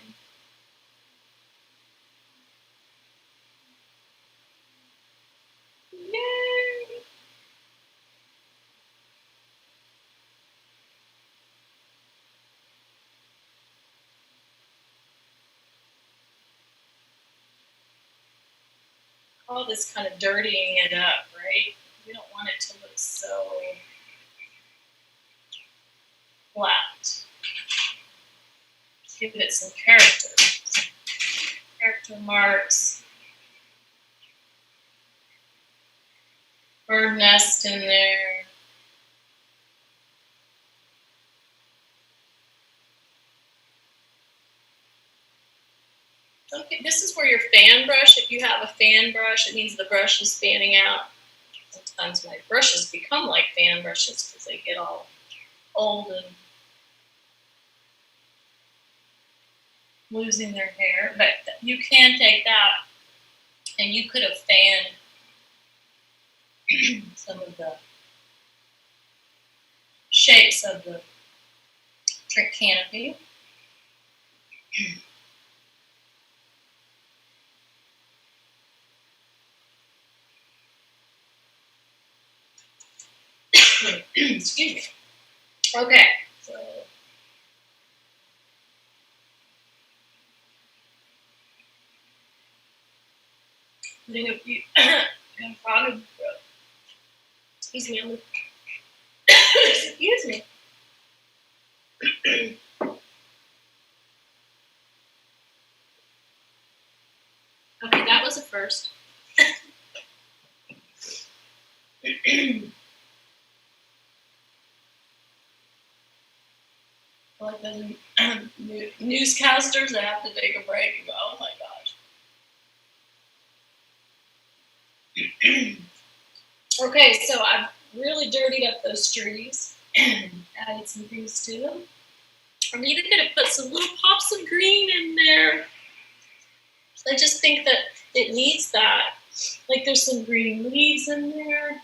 Yay! all this kind of dirtying it up, right? We don't want it to look so flat. Give it some character marks. Bird nest in there. Okay, this is where your fan brush, if you have a fan brush, it means the brush is fanning out. Sometimes my brushes become like fan brushes because they get all old and losing their hair. But you can take that and you could have fanned some of the shapes of the trick canopy. Excuse me. Okay, so putting a few excuse me, excuse me. Okay, that was a first. Like those newscasters that have to take a break and go, oh my gosh. Okay, so I've really dirtied up those trees and added some things to them. I'm even going to put some little pops of green in there. I just think that it needs that. Like there's some green leaves in there.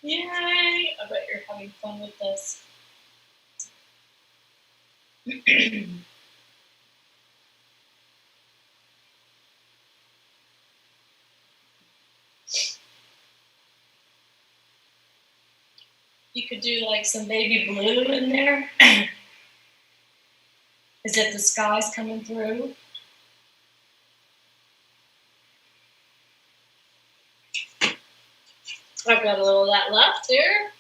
Yay! I bet you're having fun with this. You could do like some baby blue in there. As if the sky's coming through. I've got a little of that left here.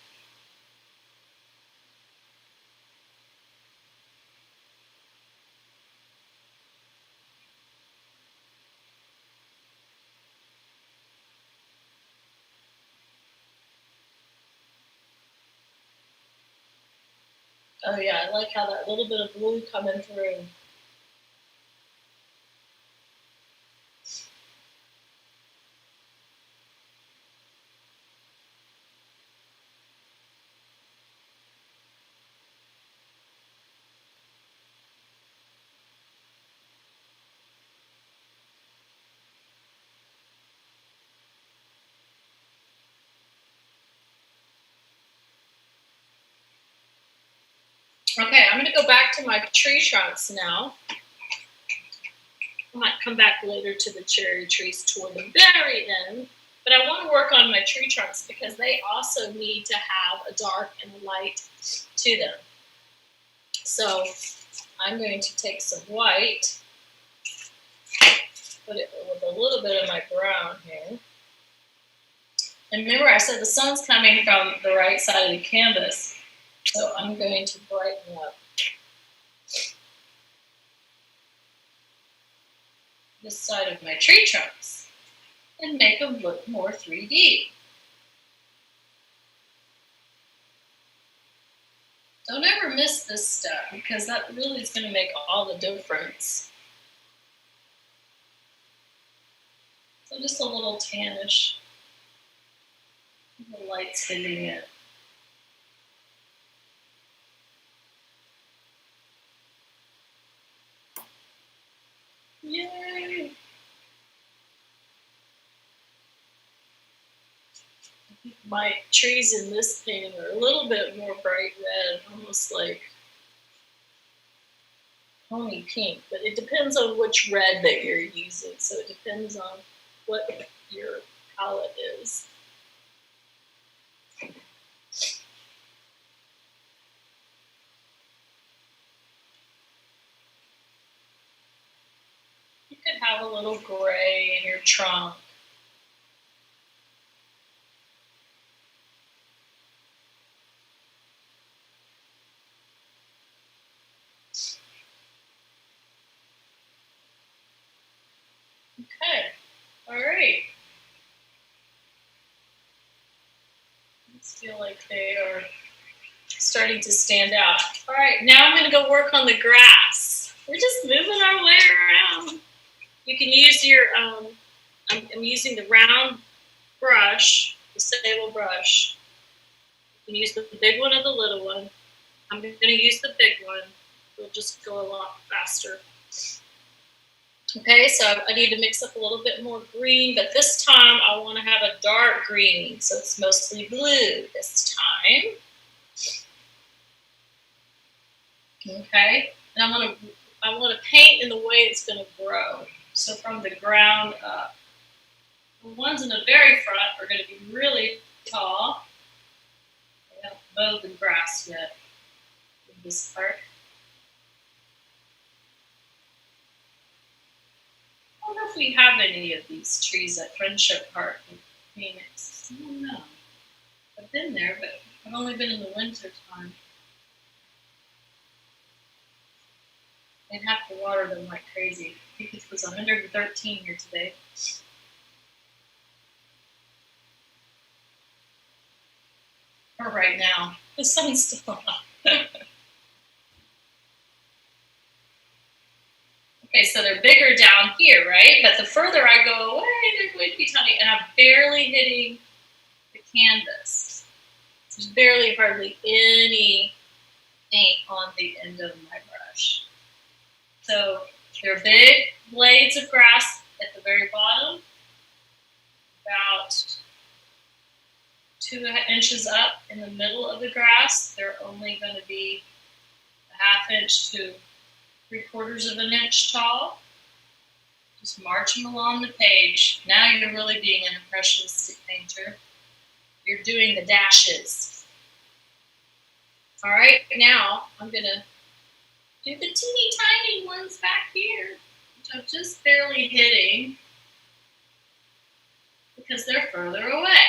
Oh yeah, I like how that little bit of blue coming through. Okay, I'm going to go back to my tree trunks now. I might come back later to the cherry trees toward the very end, but I want to work on my tree trunks because they also need to have a dark and a light to them. So I'm going to take some white, put it with a little bit of my brown here. And remember I said the sun's coming from the right side of the canvas, so I'm going to brighten up this side of my tree trunks and make them look more 3D. Don't ever miss this step because that really is going to make all the difference. So just a little tannish, the light's hitting it. Yay! My trees in this painting are a little bit more bright red, almost like only pink, but it depends on which red that you're using. So it depends on what your palette is. You could have a little gray in your trunk. Okay, all right. I feel like they are starting to stand out. All right, now I'm going to go work on the grass. We're just moving our way around. You can use your, I'm using the round brush, the sable brush. You can use the big one or the little one. I'm going to use the big one. It'll just go a lot faster. Okay, so I need to mix up a little bit more green, but this time I want to have a dark green, so it's mostly blue this time. Okay, and I want to paint in the way it's going to grow. So from the ground up. The ones in the very front are going to be really tall. I haven't mowed the grass yet in this part. I don't know if we have any of these trees at Friendship Park in Phoenix. I don't know. I've been there, but I've only been in the winter time. They'd have to water them like crazy. I think it was 113 here today. Or right now. The sun's still up. Okay, so they're bigger down here, right? But the further I go away, they're going to be tiny, and I'm barely hitting the canvas. There's barely hardly any paint on the end of my brush. So they're big blades of grass at the very bottom, about 2 inches up in the middle of the grass. They're only going to be a 1/2 inch to 3/4 of an inch tall. Just march them along the page. Now you're really being an impressionistic painter. You're doing the dashes. All right, now I'm going to do the teeny tiny ones back here, which I'm just barely hitting because they're further away.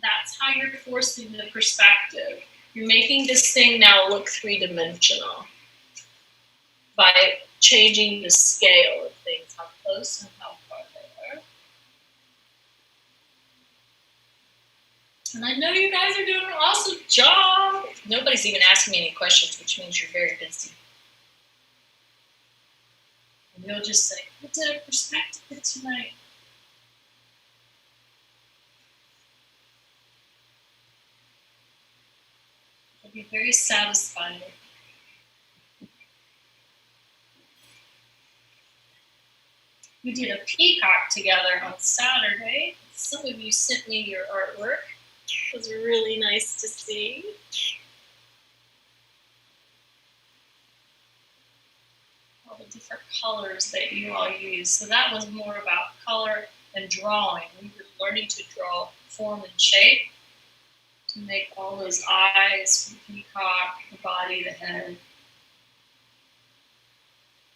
That's how you're forcing the perspective. You're making this thing now look 3-dimensional by changing the scale of things, how close and how far they are. And I know you guys are doing an awesome job. Nobody's even asking me any questions, which means you're very busy. And you'll just say, I did a perspective tonight. It'll be very satisfying. We did a peacock together on Saturday. Some of you sent me your artwork. It was really nice to see. All the different colors that you all use. So that was more about color and drawing. We were learning to draw form and shape to make all those eyes from the peacock, the body, the head.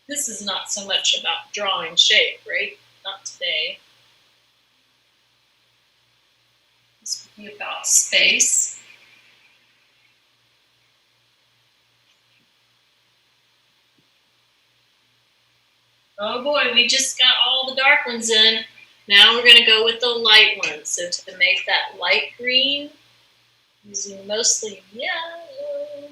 This is not so much about drawing shape, right? Not today. This would be about space. Oh boy, we just got all the dark ones in. Now we're going to go with the light ones. So to make that light green, using mostly yellow.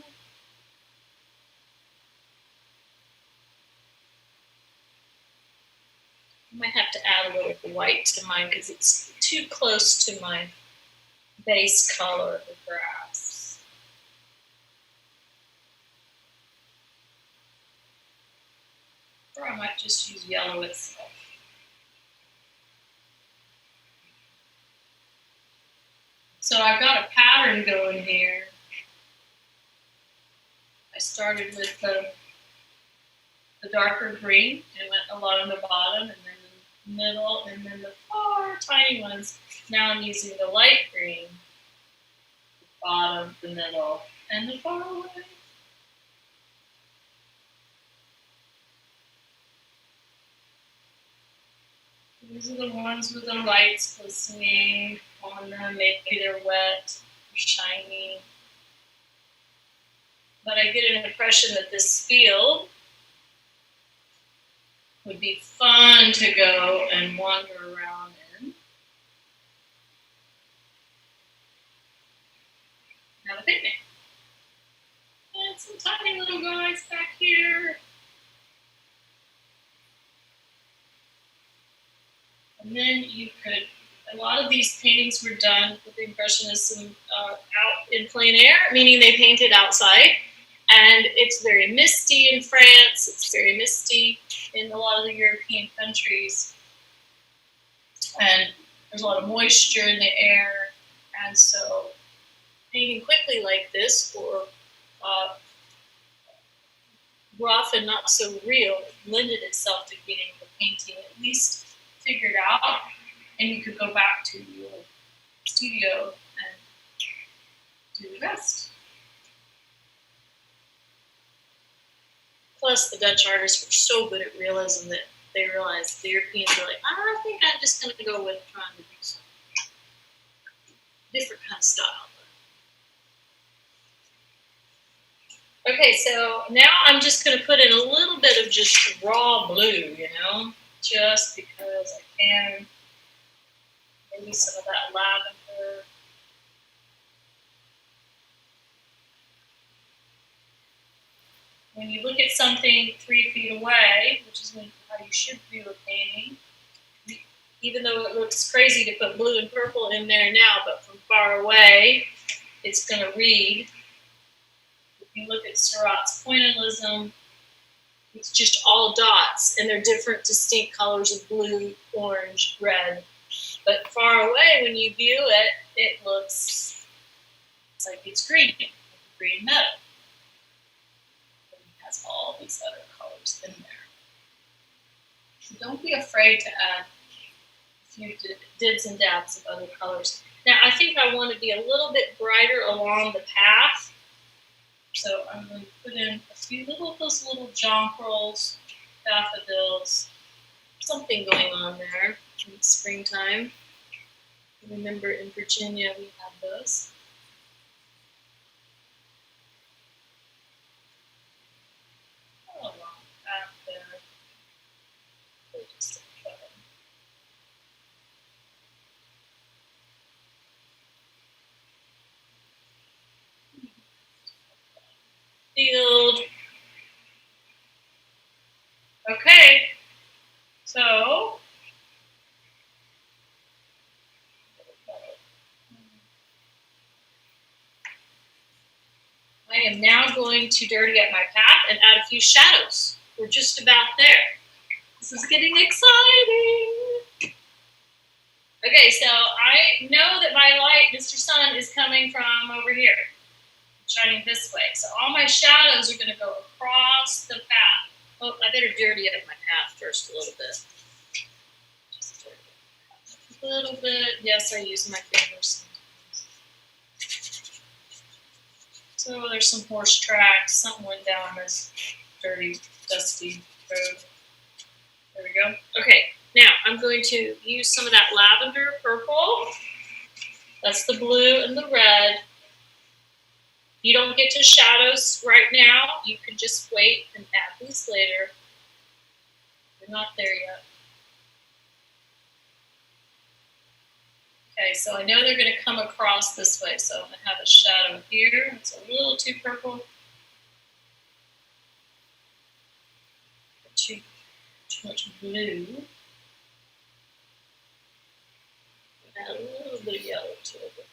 I might have to add a little white to mine because it's too close to my base color of the grass. Or I might just use yellow itself. So I've got a pattern going here. I started with the darker green and went along the bottom and then the middle and then the far tiny ones. Now I'm using the light green, the bottom, the middle, and the far away. These are the ones with the lights glistening on them. Maybe they're wet or shiny. But I get an impression that this field would be fun to go and wander around in. Have a picnic. And some tiny little guys back here. And then you could, a lot of these paintings were done with the Impressionists out in plein air, meaning they painted outside. And it's very misty in France. It's very misty in a lot of the European countries. And there's a lot of moisture in the air. And so painting quickly like this, or rough and not so real, lended itself to getting the painting at least figured out. And you could go back to your studio and do the rest. Plus, the Dutch artists were so good at realism that they realized the Europeans were like, I think I'm just going to go with trying to do some different kind of style. Okay, so now I'm just going to put in a little bit of just raw blue, you know, just because I can. Maybe some of that lavender. When you look at something 3 feet away, which is how you should view a painting, even though it looks crazy to put blue and purple in there now, but from far away, it's going to read. If you look at Seurat's pointillism, it's just all dots, and they're different distinct colors of blue, orange, red. But far away, when you view it, it looks like it's green, like a green meadow. All these other colors in there. So don't be afraid to add a few dibs and dabs of other colors. Now I think I want to be a little bit brighter along the path. So I'm going to put in a few those little jonquils, daffodils, something going on there in the springtime. Remember in Virginia we had those. Field. Okay, so I am now going to dirty up my path and add a few shadows. We're just about there. This is getting exciting. Okay, so I know that my light, Mr. Sun, is coming from over here, shining this way. So all my shadows are going to go across the path. Oh, I better dirty up my path first a little bit. Just dirty up a little bit. Yes, I use my fingers sometimes. So there's some horse tracks. Something went down this dirty, dusty road. There we go. Okay, now I'm going to use some of that lavender purple. That's the blue and the red. You don't get to shadows right now. You can just wait and add these later. We're not there yet. Okay, so I know they're going to come across this way, so I'm going to have a shadow here. It's a little too purple. Too much blue. Add a little bit of yellow to it.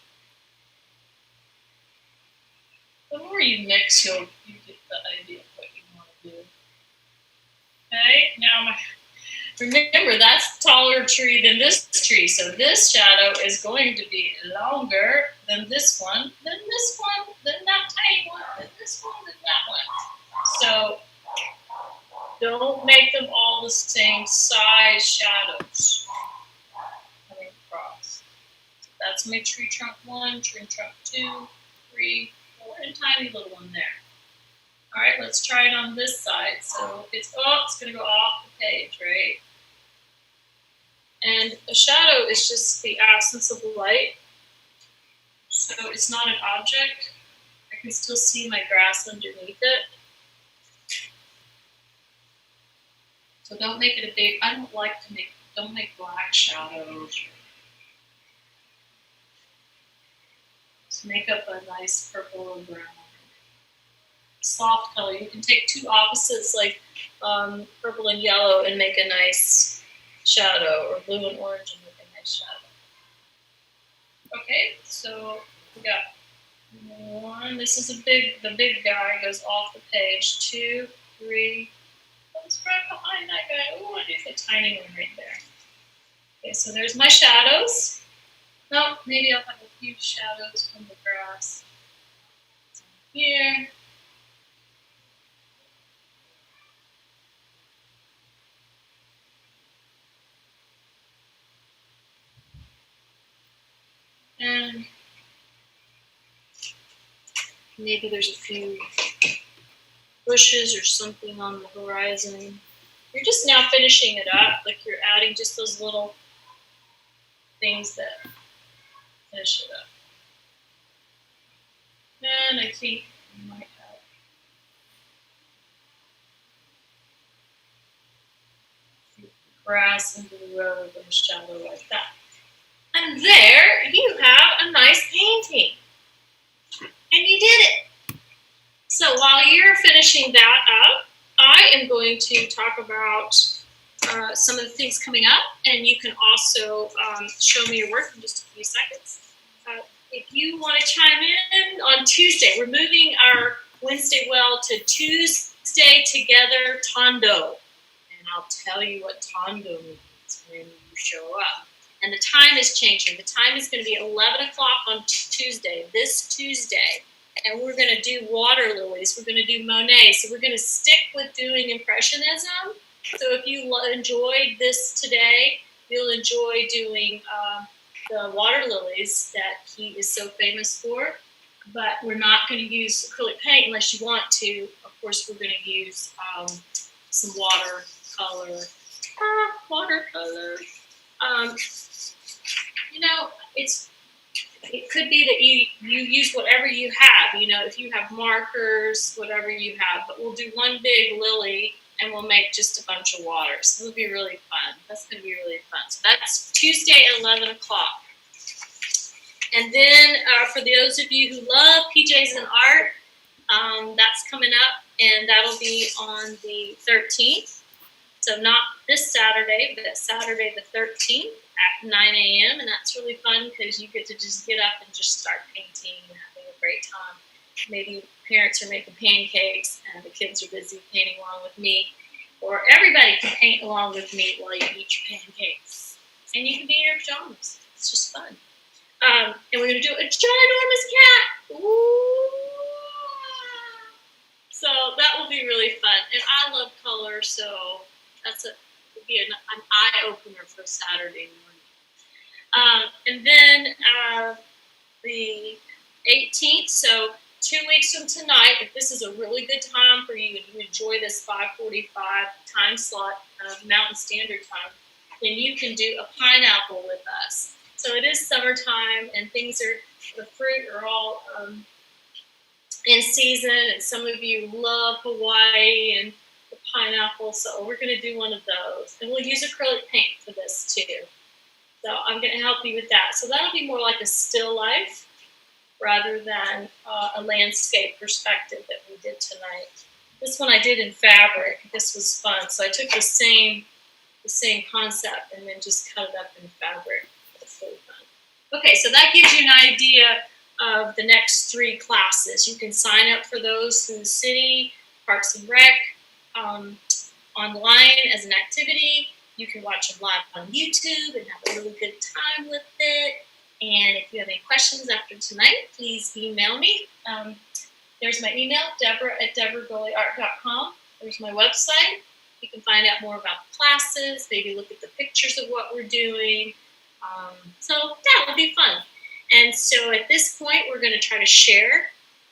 The more you mix, you get the idea of what you want to do. Okay, now remember that's a taller tree than this tree, so this shadow is going to be longer then this one, then this one, then that tiny one, then this one, then that one. So don't make them all the same size shadows coming across. So that's my tree trunk 1, tree trunk 2, 3, 4, and tiny little one there. All right, let's try it on this side. So it's going to go off the page, right? And a shadow is just the absence of light. So it's not an object. I can still see my grass underneath it. So don't make it a big, I don't like to don't make black shadows. Just make up a nice purple or brown. Soft color. You can take two opposites like purple and yellow and make a nice shadow, or blue and orange and make a nice shadow. Okay, so we got 1. This is the big guy goes off the page. 2, 3. What's right behind that guy? Oh, there's a tiny one right there. Okay, so there's my shadows. No, maybe I'll have a few shadows from the grass. Here. And maybe there's a few bushes or something on the horizon. You're just now finishing it up, like you're adding just those little things that finish it up. And I think we might have grass into the road and a shadow like that. And there you have a nice painting. And you did it. So while you're finishing that up, I am going to talk about some of the things coming up, and you can also show me your work in just a few seconds. If you want to chime in on Tuesday, we're moving our Wednesday well to Tuesday Together Tondo. And I'll tell you what Tondo means when you show up. And the time is changing. The time is going to be 11 o'clock on Tuesday, this Tuesday. And we're going to do water lilies. We're going to do Monet. So we're going to stick with doing Impressionism. So if you enjoyed this today, you'll enjoy doing the water lilies that he is so famous for. But we're not going to use acrylic paint unless you want to. Of course, we're going to use some watercolor. Watercolor. It could be that you use whatever you have, if you have markers, whatever you have, but we'll do one big lily and we'll make just a bunch of water. So it'll be really fun. That's going to be really fun. So that's Tuesday at 11 o'clock. And then for those of you who love PJs and art, that's coming up, and that'll be on the 13th. So not this Saturday, but Saturday the 13th at 9 a.m. And that's really fun because you get to just get up and just start painting and having a great time. Maybe parents are making pancakes and the kids are busy painting along with me. Or everybody can paint along with me while you eat your pancakes. And you can be in your pajamas. It's just fun. And we're going to do a ginormous cat. Ooh. So that will be really fun. And I love color, so it'll be an eye-opener for Saturday morning. And then the 18th, so 2 weeks from tonight, if this is a really good time for you and you enjoy this 5:45 time slot of Mountain Standard Time, then you can do a pineapple with us. So it is summertime and the fruit are all in season, and some of you love Hawaii and the pineapple, so we're going to do one of those. And we'll use acrylic paint for this too. So I'm going to help you with that. So that'll be more like a still life rather than a landscape perspective that we did tonight. This one I did in fabric. This was fun. So I took the same concept and then just cut it up in fabric. That's really fun. Okay, so that gives you an idea of the next 3 classes. You can sign up for those through the city, Parks and Rec, online as an activity. You can watch them live on YouTube and have a really good time with it. And if you have any questions after tonight, please email me. There's my email, Deborah@deborahgullyart.com. There's my website. You can find out more about the classes, maybe look at the pictures of what we're doing. So that will be fun. And so at this point, we're going to try to share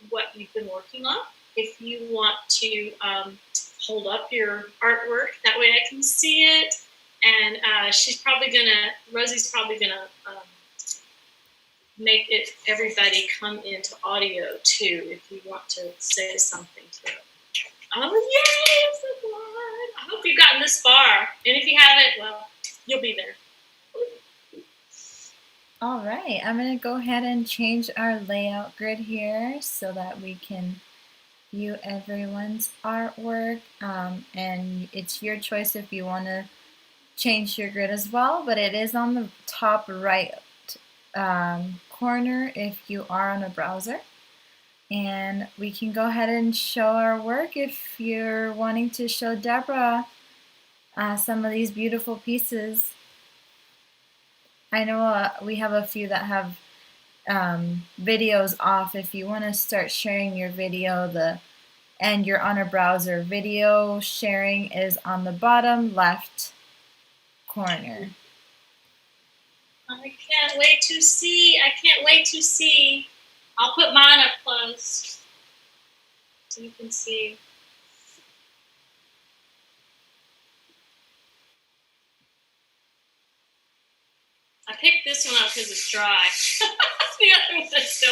what you've been working on. If you want to hold up your artwork, that way I can see it. And Rosie's probably going to make it everybody come into audio too if you want to say something to it. Oh, yay! I'm so glad. I hope you've gotten this far. And if you haven't, well, you'll be there. All right, I'm going to go ahead and change our layout grid here so that we can view everyone's artwork. And it's your choice if you want to change your grid as well, but it is on the top right corner if you are on a browser. And we can go ahead and show our work if you're wanting to show Deborah some of these beautiful pieces. I know we have a few that have videos off. If you want to start sharing your video and you're on a browser, video sharing is on the bottom left corner. I can't wait to see. I'll put mine up close so you can see. I picked this one up because it's dry. The other one is still